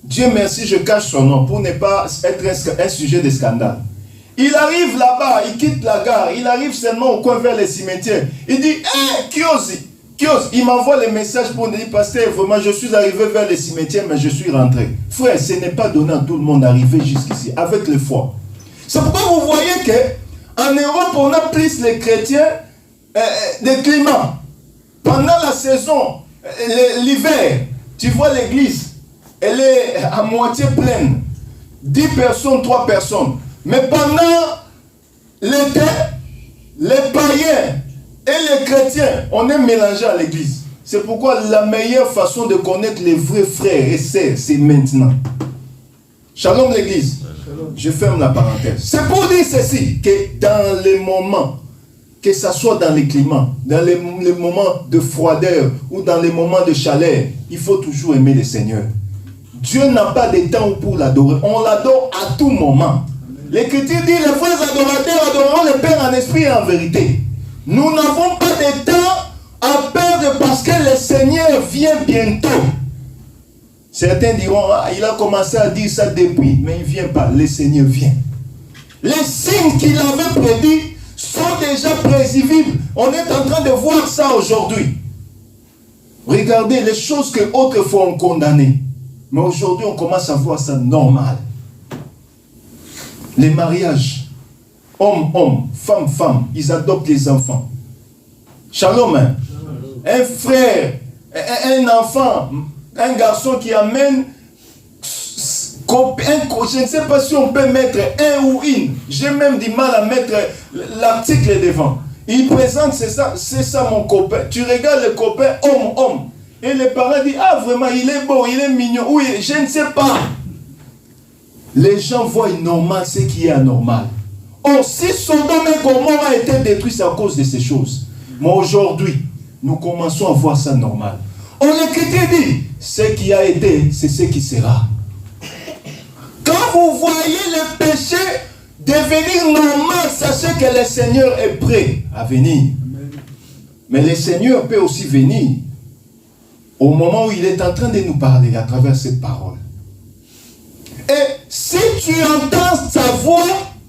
Dieu merci, je cache son nom pour ne pas être un sujet de scandale. Il arrive là-bas, il quitte la gare, il arrive seulement au coin vers les cimetières. Il dit, hé, Kios, il m'envoie les messages pour me dire, pasteur, vraiment, je suis arrivé vers les cimetières, mais je suis rentré. Frère, ce n'est pas donné à tout le monde d'arriver jusqu'ici, avec le foi. C'est pourquoi vous voyez qu'en Europe, on a plus les chrétiens des climats. Pendant la saison, l'hiver, tu vois l'église, elle est à moitié pleine. 10 personnes, 3 personnes. Mais pendant l'été, les païens et les chrétiens, on est mélangés à l'église. C'est pourquoi la meilleure façon de connaître les vrais frères et sœurs, c'est maintenant. Shalom l'église. Je ferme la parenthèse. C'est pour dire ceci, que dans les moments, que ce soit dans les climats, dans les moments de froideur ou dans les moments de chaleur, il faut toujours aimer le Seigneur. Dieu n'a pas de temps pour l'adorer. On l'adore à tout moment. L'Écriture dit, les vrais adorateurs adoreront le Père en esprit et en vérité. Nous n'avons pas de temps à perdre parce que le Seigneur vient bientôt. Certains diront, ah, il a commencé à dire ça depuis, mais il ne vient pas, le Seigneur vient. Les signes qu'il avait prédits sont déjà prévisibles. On est en train de voir ça aujourd'hui. Regardez les choses que autrefois on condamnait. Mais aujourd'hui, on commence à voir ça normal. Les mariages, homme-homme, femme-femme, ils adoptent les enfants. Shalom, hein? Un frère, un enfant, un garçon qui amène, je ne sais pas si on peut mettre un ou une. J'ai même du mal à mettre l'article devant. Il présente, c'est ça mon copain. Tu regardes le copain, homme. Et les parents disent, ah vraiment, il est beau, il est mignon. Oui, je ne sais pas. Les gens voient normal ce qui est anormal. Or, si Sodome et Gomorrhe a été détruit, c'est à cause de ces choses. Mais aujourd'hui, nous commençons à voir ça normal. On l'Écriture dit, ce qui a été, c'est ce qui sera. Quand vous voyez le péché devenir normal, sachez que le Seigneur est prêt à venir. Mais le Seigneur peut aussi venir au moment où il est en train de nous parler à travers cette parole. Et si tu entends sa voix,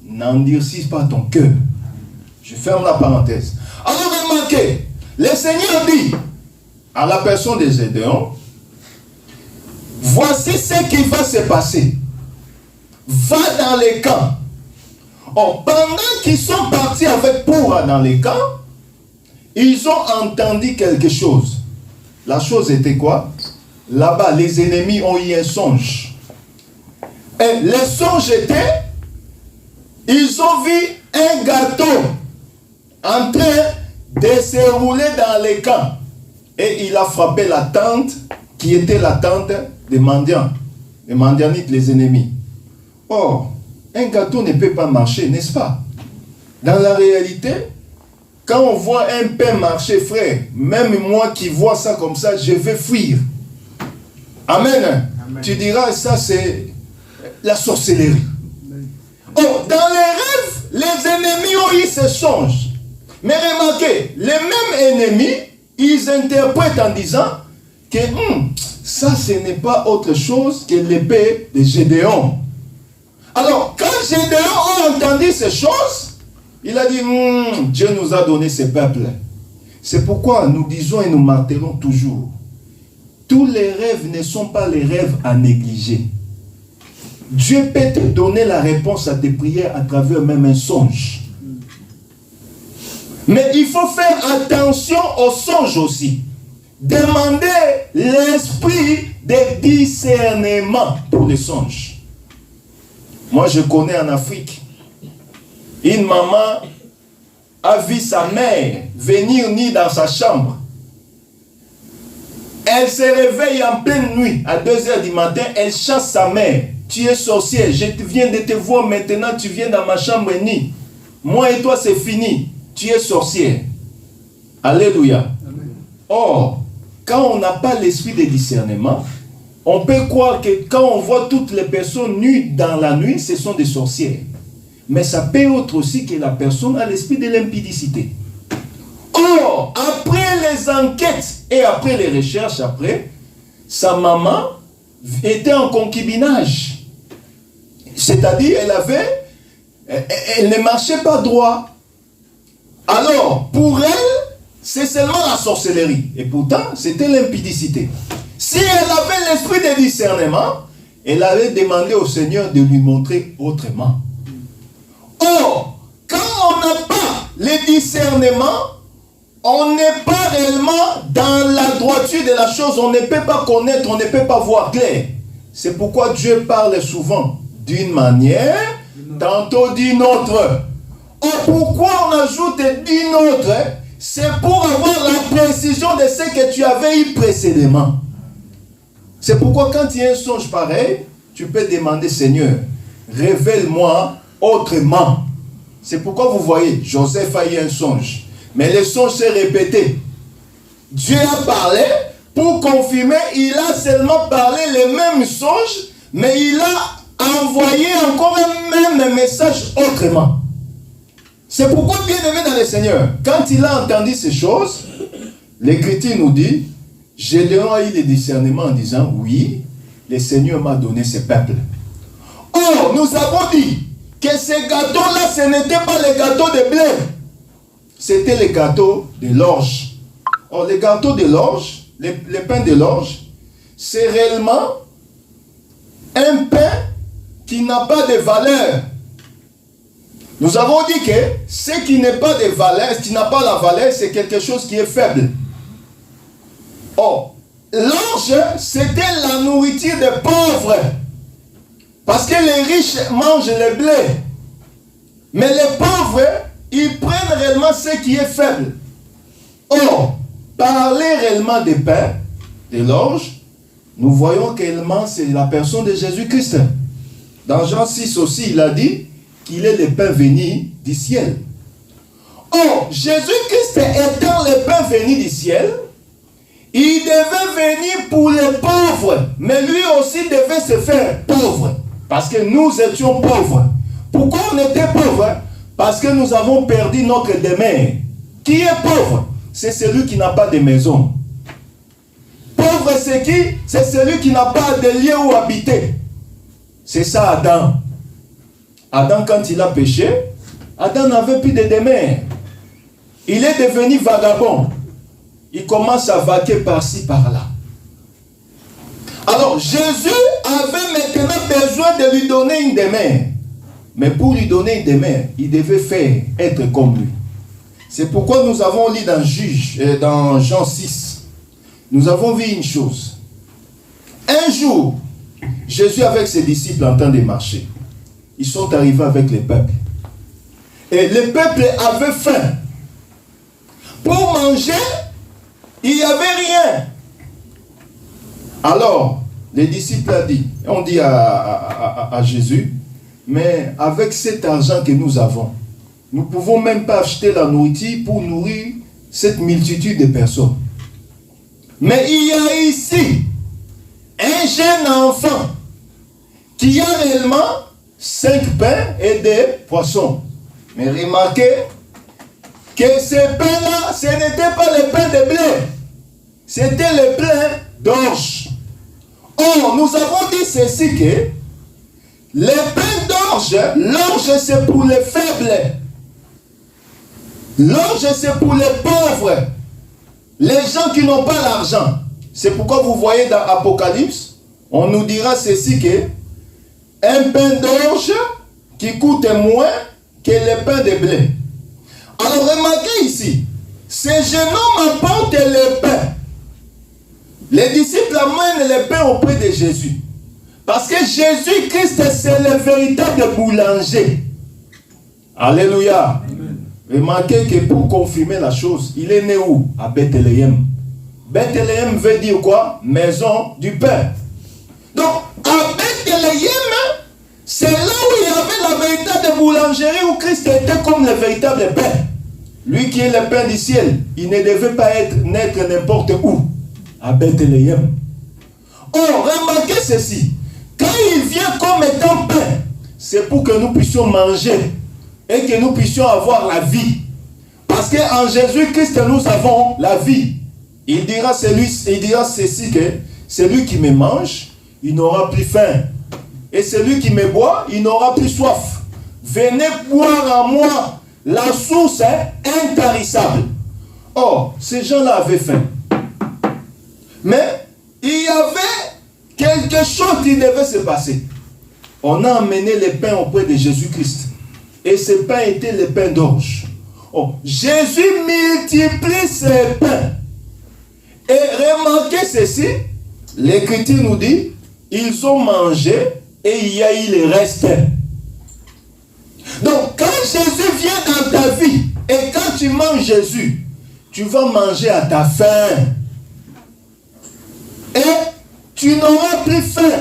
n'endurcis pas ton cœur. Je ferme la parenthèse. Alors remarquez, le Seigneur dit à la personne des Gédéons, voici ce qui va se passer. Va dans les camps. Or, pendant qu'ils sont partis avec Pourra dans les camps, ils ont entendu quelque chose. La chose était quoi? Là-bas, les ennemis ont eu un songe. Et le songe était, ils ont vu un gâteau en train de se rouler dans les camps. Et il a frappé la tente qui était la tente des mendiants, les mendianites, les ennemis. Or, un gâteau ne peut pas marcher, n'est-ce pas? Dans la réalité, quand on voit un pain marcher, frère, même moi qui vois ça comme ça, je vais fuir. Amen. Amen. Tu diras, ça c'est la sorcellerie. Oh, dans les rêves, les ennemis ont eu ce songe. Mais remarquez, les mêmes ennemis, ils interprètent en disant que ça, ce n'est pas autre chose que l'épée de Gédéon. Alors, quand Gédéon a entendu ces choses, il a dit, Dieu nous a donné ce peuple. C'est pourquoi nous disons et nous martelons toujours, tous les rêves ne sont pas les rêves à négliger. Dieu peut te donner la réponse à tes prières à travers même un songe. Mais il faut faire attention aux songes aussi. Demandez l'esprit de discernement pour les songes. Moi, je connais en Afrique, une maman a vu sa mère venir ni dans sa chambre. Elle se réveille en pleine nuit, à 2h du matin, elle chasse sa mère. Tu es sorcière, je viens de te voir maintenant, tu viens dans ma chambre ni. Moi et toi, c'est fini. Tu es sorcière. Alléluia. Amen. Or, quand on n'a pas l'esprit de discernement, on peut croire que quand on voit toutes les personnes nues dans la nuit, ce sont des sorcières. Mais ça peut être aussi que la personne a l'esprit de l'impudicité. Or, après les enquêtes et après les recherches, sa maman était en concubinage. C'est-à-dire, elle ne marchait pas droit. Alors, pour elle, c'est seulement la sorcellerie. Et pourtant, c'était l'impudicité. Si elle avait l'esprit de discernement, elle avait demandé au Seigneur de lui montrer autrement. Or, quand on n'a pas le discernement, on n'est pas réellement dans la droiture de la chose, on ne peut pas connaître, on ne peut pas voir clair. C'est pourquoi Dieu parle souvent d'une manière, tantôt d'une autre. Or, pourquoi on ajoute d'une autre? C'est pour avoir la précision de ce que tu avais eu précédemment. C'est pourquoi quand il y a un songe pareil, tu peux demander, Seigneur, révèle-moi autrement. C'est pourquoi vous voyez, Joseph a eu un songe. Mais le songe s'est répété. Dieu a parlé pour confirmer, il a seulement parlé les mêmes songes, mais il a envoyer encore un même message autrement. C'est pourquoi, bien aimé dans le Seigneur, quand il a entendu ces choses, l'Écriture nous dit, Gédéon a eu le discernement en disant, oui, le Seigneur m'a donné ce peuple. Or, nous avons dit que ces gâteaux-là, ce n'étaient pas les gâteaux de blé, c'était les gâteaux de l'orge. Or, les gâteaux de l'orge, les pains de l'orge, c'est réellement un pain qui n'a pas de valeur. Nous avons dit que ce qui n'est pas de valeur, ce qui n'a pas la valeur, c'est quelque chose qui est faible. Or, l'orge, c'était la nourriture des pauvres. Parce que les riches mangent le blé. Mais les pauvres, ils prennent réellement ce qui est faible. Or, parler réellement des pains, de l'orge, nous voyons qu'également c'est la personne de Jésus-Christ. Dans Jean 6 aussi, il a dit qu'il est le pain venu du ciel. Or, Jésus-Christ étant le pain venu du ciel, il devait venir pour les pauvres, mais lui aussi devait se faire pauvre, parce que nous étions pauvres. Pourquoi on était pauvres? Parce que nous avons perdu notre demeure. Qui est pauvre? C'est celui qui n'a pas de maison. Pauvre, c'est qui? C'est celui qui n'a pas de lieu où habiter. C'est ça Adam. Adam, quand il a péché, Adam n'avait plus de demeure. Il est devenu vagabond. Il commence à vaquer par-ci, par-là. Alors, Jésus avait maintenant besoin de lui donner une demeure. Mais pour lui donner une demeure, il devait faire être comme lui. C'est pourquoi nous avons lu dans Jean 6, nous avons vu une chose. Un jour, Jésus avec ses disciples en train de marcher, ils sont arrivés avec le peuple. Et le peuple avait faim. Pour manger, il n'y avait rien. Alors, les disciples ont dit à Jésus, mais avec cet argent que nous avons, nous ne pouvons même pas acheter la nourriture pour nourrir cette multitude de personnes. Mais il y a ici un jeune enfant qui a réellement 5 pains et des poissons. Mais remarquez que ces pains-là, ce n'était pas le pain de blé, c'était le pain d'orge. Or, nous avons dit ceci que les pains d'orge, l'orge c'est pour les faibles. L'orge c'est pour les pauvres. Les gens qui n'ont pas l'argent. C'est pourquoi vous voyez dans Apocalypse, on nous dira ceci que un pain d'orge qui coûte moins que le pain de blé. Alors remarquez ici, ce jeune homme apporte le pain. Les disciples amènent le pain auprès de Jésus. Parce que Jésus-Christ, c'est le véritable boulanger. Alléluia. Amen. Remarquez que pour confirmer la chose, il est né où? À Bethléem. Bethléem veut dire quoi? Maison du pain. Donc, à Bethléem, c'est là où il y avait la véritable boulangerie où Christ était comme le véritable pain. Lui qui est le pain du ciel, il ne devait pas naître n'importe où. À Bethléem. Oh, remarquez ceci. Quand il vient comme étant pain, c'est pour que nous puissions manger et que nous puissions avoir la vie. Parce qu'en Jésus-Christ, nous avons la vie. Il dira ceci que celui qui me mange, il n'aura plus faim. Et celui qui me boit, il n'aura plus soif. Venez boire en moi. La source est intarissable. Or, ces gens-là avaient faim. Mais il y avait quelque chose qui devait se passer. On a emmené les pains auprès de Jésus-Christ. Et ce pain était le pain d'orge. Oh, Jésus multiplie ses pains. Et remarquez ceci, l'Écriture nous dit, ils ont mangé et il y a eu le reste. Donc, quand Jésus vient dans ta vie, et quand tu manges Jésus, tu vas manger à ta faim. Et tu n'auras plus faim,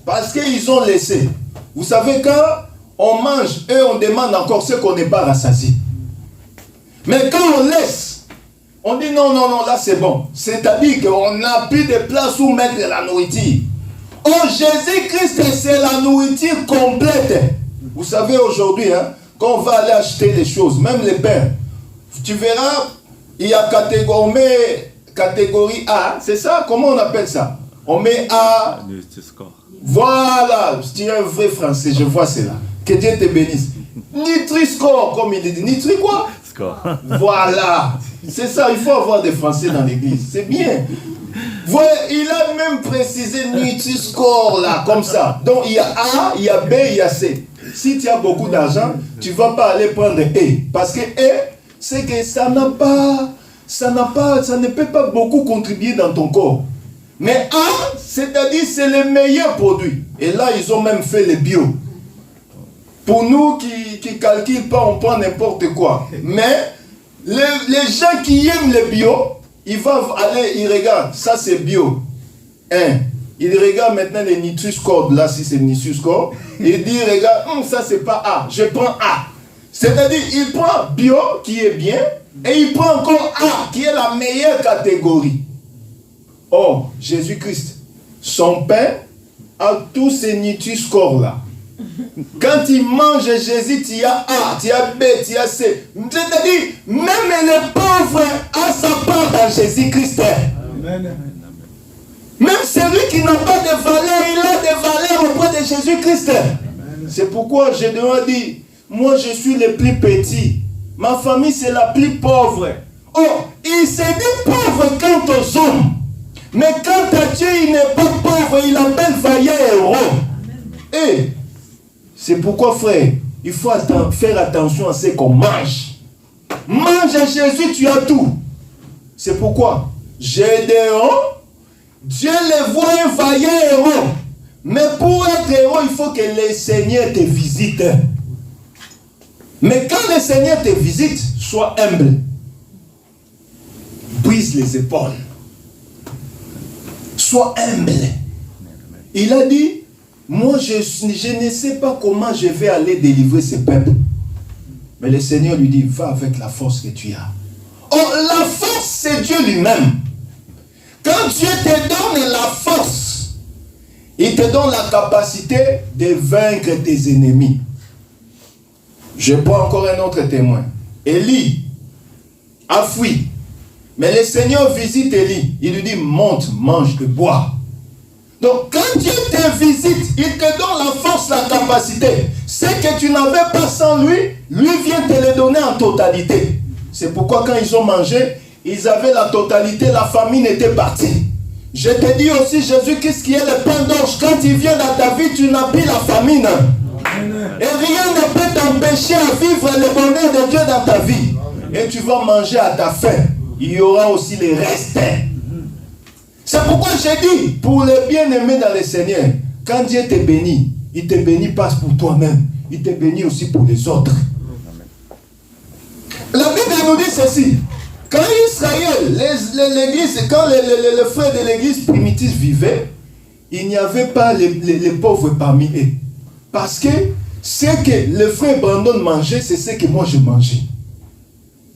parce qu'ils ont laissé. Vous savez, quand on mange et on demande encore ce qu'on n'est pas rassasié. Mais quand on laisse, on dit non, là c'est bon. C'est-à-dire qu'on n'a plus de place où mettre la nourriture. Oh, Jésus-Christ, c'est la nourriture complète. Vous savez, aujourd'hui, hein, quand on va aller acheter des choses, même les pains, tu verras, il y a on met catégorie A, c'est ça? Comment on appelle ça? On met A. Voilà, tu es un vrai français, je vois cela. Que Dieu te bénisse. Nutri-Score, comme il dit. Nutri quoi? Score. Voilà. C'est ça, il faut avoir des Français dans l'église. C'est bien. Voilà, il a même précisé Nutri-Score là, comme ça. Donc il y a A, il y a B, il y a C. Si tu as beaucoup d'argent, tu ne vas pas aller prendre E. Parce que E, c'est que ça ne peut pas beaucoup contribuer dans ton corps. Mais A, c'est-à-dire c'est le meilleur produit. Et là, ils ont même fait le bio. Pour nous qui ne calculent pas, on prend n'importe quoi. Mais les gens qui aiment le bio, ils vont aller, ils regardent, ça c'est bio. Ils regardent maintenant les Nutri-Score, là si c'est Nutri-Score. Ils disent, regarde, ça c'est pas A, je prends A. C'est-à-dire, il prend bio qui est bien, et il prend encore A qui est la meilleure catégorie. Or, Jésus-Christ, son pain a tous ces Nutri-Score là. Quand il mange Jésus, tu as A, tu as B, tu as C. C'est-à-dire, même les pauvres a sa part dans Jésus-Christ. Amen. Même celui qui n'a pas de valeur, il a des valeurs auprès de Jésus-Christ. C'est pourquoi je dois dire, moi je suis le plus petit. Ma famille c'est la plus pauvre. Oh, il s'est dit pauvre quant aux hommes. Mais quant à Dieu, il n'est pas pauvre, il appelle vaillant héros. Et c'est pourquoi, frère, il faut faire attention à ce qu'on mange. Mange Jésus, tu as tout. C'est pourquoi Gédéon, Dieu le voit un vaillant héros. Mais pour être héros, il faut que le Seigneur te visite. Mais quand le Seigneur te visite, sois humble. Brise les épaules. Sois humble. Il a dit, moi je ne sais pas comment je vais aller délivrer ce peuple. Mais le Seigneur lui dit, va avec la force que tu as. Oh, la force c'est Dieu lui-même. Quand Dieu te donne la force, il te donne la capacité de vaincre tes ennemis. Je prends encore un autre témoin. Élie a fui. Mais le Seigneur visite Élie. Il lui dit, monte, mange et bois. Donc quand Dieu te visite, il te donne la force, la capacité. Ce que tu n'avais pas sans lui, lui vient te le donner en totalité. C'est pourquoi quand ils ont mangé, ils avaient la totalité, la famine était partie. Je te dis aussi, Jésus-Christ qui est le pain d'orge, quand il vient dans ta vie, tu n'as plus la famine. Et rien ne peut t'empêcher à vivre le bonheur de Dieu dans ta vie. Et tu vas manger à ta faim. Il y aura aussi les restes. C'est pourquoi j'ai dit, pour les bien-aimés dans le Seigneur, quand Dieu te bénit, il te bénit pas pour toi-même, il te bénit aussi pour les autres. La Bible nous dit ceci. Quand Israël, l'église, quand les frères de l'église primitive vivaient, il n'y avait pas les pauvres parmi eux. Parce que ce que le frère Brandon mangeait, c'est ce que moi je mangeais.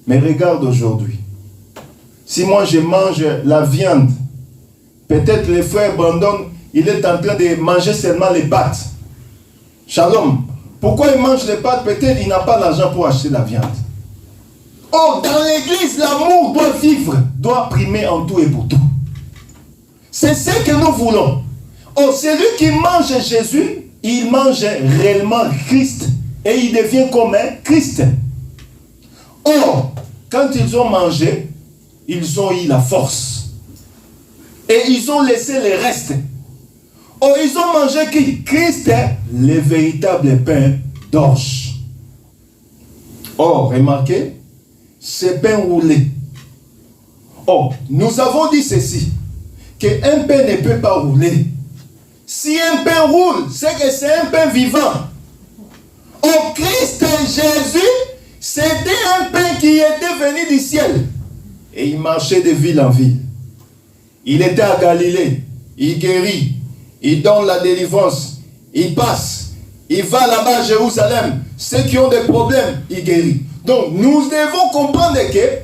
Mais regarde aujourd'hui. Si moi je mange la viande, peut-être le frère Brandon, il est en train de manger seulement les pâtes. Shalom. Pourquoi il mange les pâtes? Peut-être il n'a pas l'argent pour acheter la viande. Oh, dans l'église, l'amour doit vivre, doit primer en tout et pour tout. C'est ce que nous voulons. Oh, celui qui mange Jésus, il mange réellement Christ. Et il devient comme un Christ. Or, quand ils ont mangé, ils ont eu la force. Et ils ont laissé les restes. Oh, ils ont mangé qui? Christ, le véritable pain d'orge. Or, remarquez, c'est pain roulé. Or, nous avons dit ceci, qu'un pain ne peut pas rouler. Si un pain roule, c'est que c'est un pain vivant. Au Christ Jésus, c'était un pain qui était venu du ciel. Et il marchait de ville en ville. Il était à Galilée. Il guérit. Il donne la délivrance. Il passe. Il va là-bas à Jérusalem. Ceux qui ont des problèmes, il guérit. Donc, nous devons comprendre que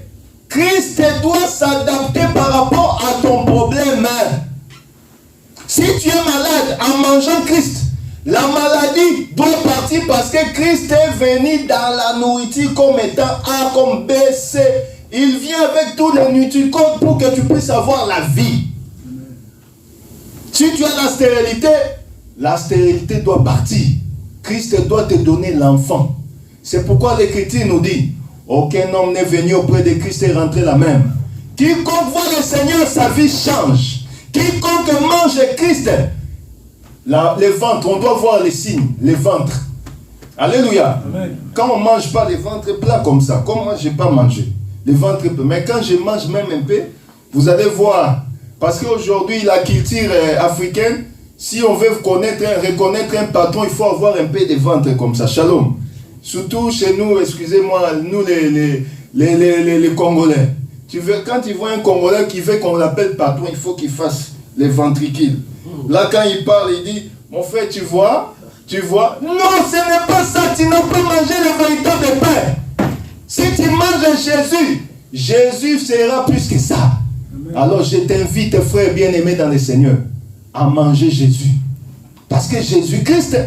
Christ doit s'adapter par rapport à ton problème. Si tu es malade en mangeant Christ, la maladie doit partir parce que Christ est venu dans la nourriture comme étant A, comme B, C. Il vient avec tous les nutricodes pour que tu puisses avoir la vie. Si tu as la stérilité doit partir. Christ doit te donner l'enfant. C'est pourquoi l'Écriture nous dit, aucun homme n'est venu auprès de Christ et rentré la même. Quiconque voit le Seigneur, sa vie change. Quiconque mange Christ, les ventres, on doit voir les signes, les ventres. Alléluia. Amen. Quand on ne mange pas les ventres plats comme ça, comme moi je n'ai pas mangé, les ventres plats. Mais quand je mange même un peu, vous allez voir. Parce qu'aujourd'hui, la culture africaine, si on veut reconnaître un patron, il faut avoir un peu de ventre comme ça. Shalom. Surtout chez nous, excusez-moi, nous les Congolais. Quand tu vois un Congolais qui veut qu'on l'appelle patron, il faut qu'il fasse les ventricules. Là, quand il parle, il dit, mon frère, tu vois? Non, ce n'est pas ça, tu n'as pas mangé le véritable pain. Si tu manges Jésus, Jésus sera plus que ça. Amen. Alors, je t'invite, frère bien-aimé dans le Seigneur, à manger Jésus. Parce que Jésus-Christ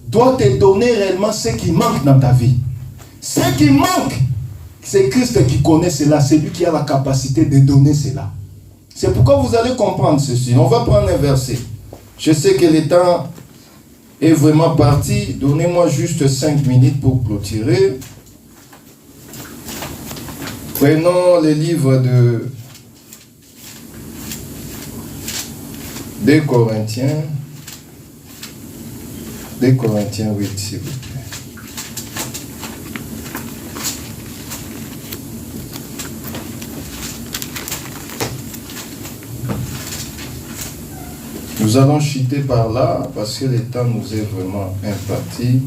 doit te donner réellement ce qui manque dans ta vie. Ce qui manque, c'est Christ qui connaît cela. C'est lui qui a la capacité de donner cela. C'est pourquoi vous allez comprendre ceci. On va prendre un verset. Je sais que le temps est vraiment parti. Donnez-moi juste 5 minutes pour clôturer. Prenons le livre de 2 Corinthiens. 2 Corinthiens 8, s'il vous plaît. Nous allons chuter par là parce que le temps nous est vraiment imparti.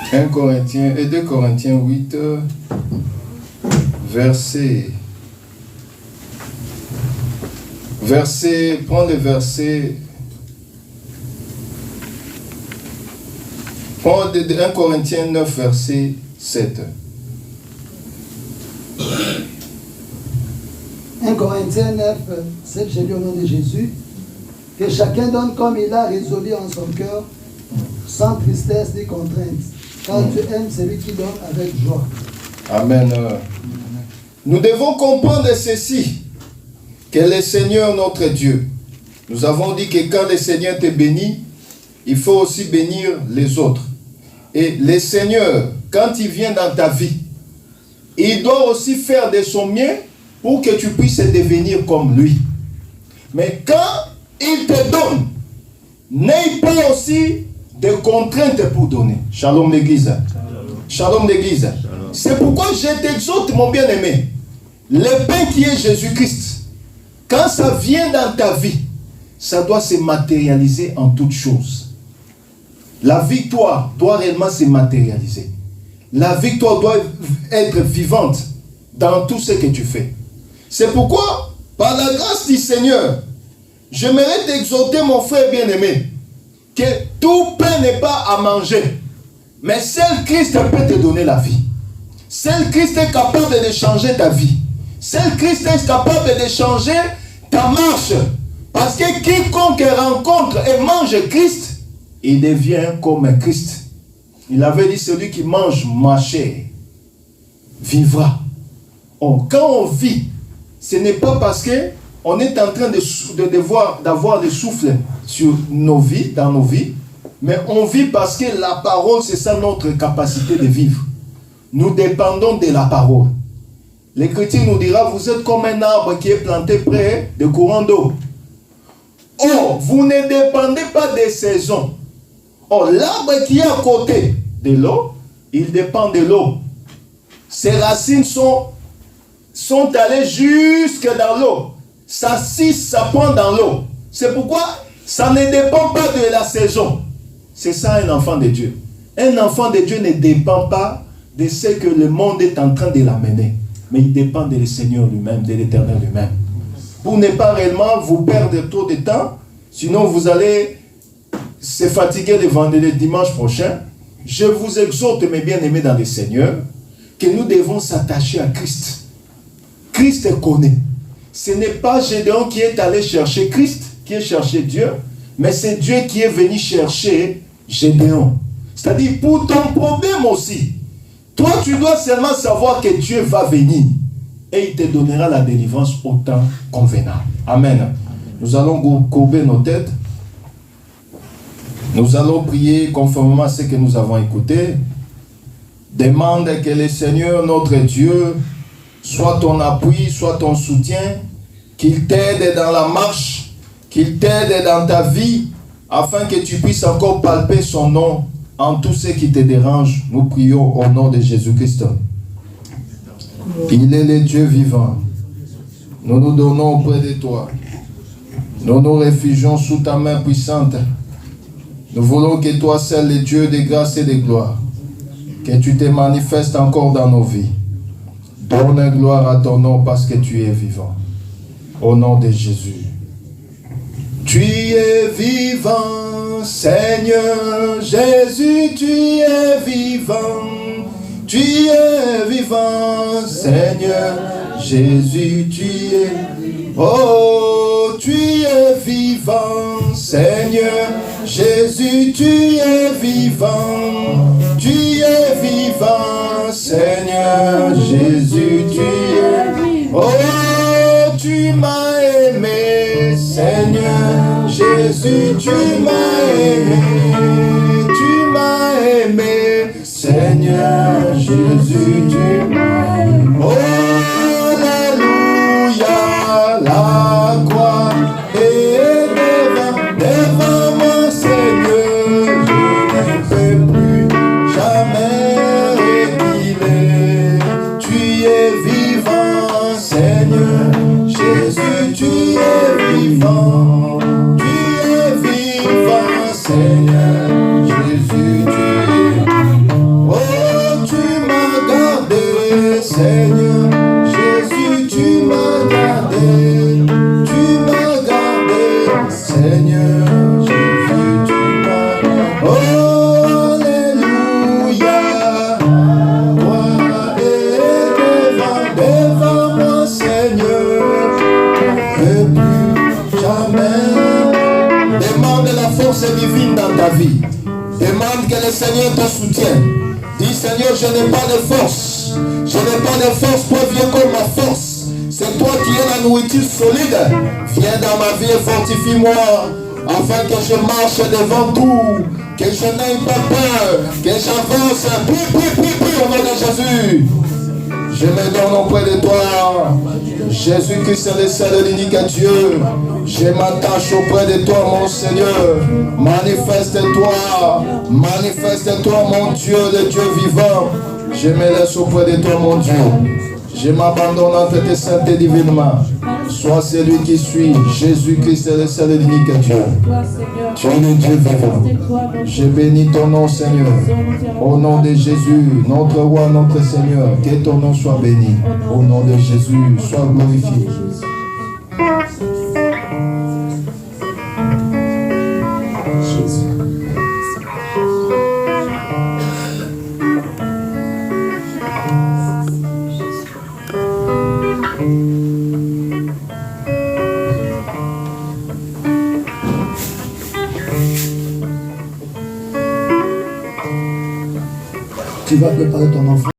« 2 Corinthiens 8, prends le verset... Prends 1 Corinthiens 9, verset 7. 1 Corinthiens 9, 7, j'ai lu au nom de Jésus, que chacun donne comme il a résolu en son cœur, sans tristesse ni contrainte, car Dieu aime celui qui donne avec joie. Amen. Nous devons comprendre ceci, que le Seigneur notre Dieu, nous avons dit que quand le Seigneur te bénit, il faut aussi bénir les autres. Et le Seigneur, quand il vient dans ta vie, il doit aussi faire de son mieux pour que tu puisses devenir comme lui. Mais quand il te donne, n'aie pas aussi de contraintes pour donner. Shalom l'église. Shalom l'église. C'est pourquoi je t'exhorte, mon bien-aimé, le pain qui est Jésus-Christ, quand ça vient dans ta vie, ça doit se matérialiser en toutes choses. La victoire doit réellement se matérialiser. La victoire doit être vivante dans tout ce que tu fais. C'est pourquoi, par la grâce du Seigneur, j'aimerais t'exhorter, mon frère bien-aimé, que tout pain n'est pas à manger, mais seul Christ peut te donner la vie. Seul Christ est capable de changer ta vie. Seul Christ est capable de changer ta marche. Parce que quiconque rencontre et mange Christ, il devient comme Christ. Il avait dit, celui qui mange ma chair vivra. Quand on vit, ce n'est pas parce qu'on est en train d'avoir des souffles sur nos vies, dans nos vies, mais on vit parce que la parole, c'est ça notre capacité de vivre. Nous dépendons de la parole. L'Écriture nous dira, vous êtes comme un arbre qui est planté près de courants d'eau. Oh, vous ne dépendez pas des saisons. Oh, l'arbre qui est à côté de l'eau, il dépend de l'eau. Ses racines sont allées jusque dans l'eau. Sa cisse, ça prend dans l'eau. C'est pourquoi ça ne dépend pas de la saison. C'est ça un enfant de Dieu. Un enfant de Dieu ne dépend pas de ce que le monde est en train de l'amener. Mais il dépend du Seigneur lui-même, de l'Éternel lui-même. Pour ne pas réellement vous perdre trop de temps, sinon vous allez se fatiguer le dimanche prochain. je vous exhorte, mes bien-aimés dans le Seigneur, que nous devons s'attacher à Christ. Christ connaît. Ce n'est pas Gédéon qui est allé chercher Christ, qui est cherché Dieu, mais c'est Dieu qui est venu chercher Gédéon. C'est-à-dire, pour ton problème aussi, toi, tu dois seulement savoir que Dieu va venir et il te donnera la délivrance au temps convenable. Amen. Nous allons courber nos têtes. Nous allons prier conformément à ce que nous avons écouté. Demande que le Seigneur, notre Dieu, soit ton appui, soit ton soutien, qu'il t'aide dans la marche, qu'il t'aide dans ta vie, afin que tu puisses encore palper son nom en tout ce qui te dérange. Nous prions au nom de Jésus-Christ. Il est le Dieu vivant. Nous nous donnons auprès de toi. Nous nous réfugions sous ta main puissante. Nous voulons que toi seul, le Dieu de grâce et de gloire, que tu te manifestes encore dans nos vies. Donne gloire à ton nom parce que tu es vivant. Au nom de Jésus. Tu es vivant, Seigneur Jésus, tu es vivant. Tu es vivant, Seigneur Jésus, tu es. Oh, tu es vivant, Seigneur Jésus, tu es vivant. Tu es vivant, Seigneur Jésus, tu es. Oh, tu m'as aimé, Seigneur Jésus, tu m'as aimé. Tu m'as aimé, Seigneur Jésus, tu m'as aimé. Oh, alléluia, la croix est devant moi, Seigneur, je ne peux plus jamais reculer. Tu es vivant, Seigneur Jésus, tu es vivant. Tu es vivant, Seigneur Jésus, tu es. Oh, tu m'as gardé, Seigneur Jésus, tu m'as gardé. Tu m'as gardé, Seigneur Jésus, tu m'as gardé. Oh, alléluia. Toi est devant moi, Seigneur. Et plus jamais. Demande la force divine dans ta vie. Demande que le Seigneur te soutienne. Dis, Seigneur, je n'ai pas de force. Je n'ai pas de force pour vivre comme ma force. C'est toi qui es la nourriture solide. Viens dans ma vie et fortifie-moi, afin que je marche devant tout, que je n'aie pas peur, que j'avance. Puis, au nom de Jésus. Je me donne auprès de toi. Jésus-Christ est le seul et l'unique Dieu. Je m'attache auprès de toi, mon Seigneur. Manifeste-toi. Manifeste-toi, mon Dieu, le Dieu vivant. Je me laisse auprès de toi, mon Dieu. Je m'abandonne entre tes saintes et divinement. Sois celui qui suit. Jésus-Christ est le seul et l'unique Dieu. Tu es le Dieu vivant. Je bénis ton nom, Seigneur. Au nom de Jésus, notre roi, notre Seigneur, que ton nom soit béni. Au nom de Jésus, sois glorifié. Tu vas préparer ton enfant.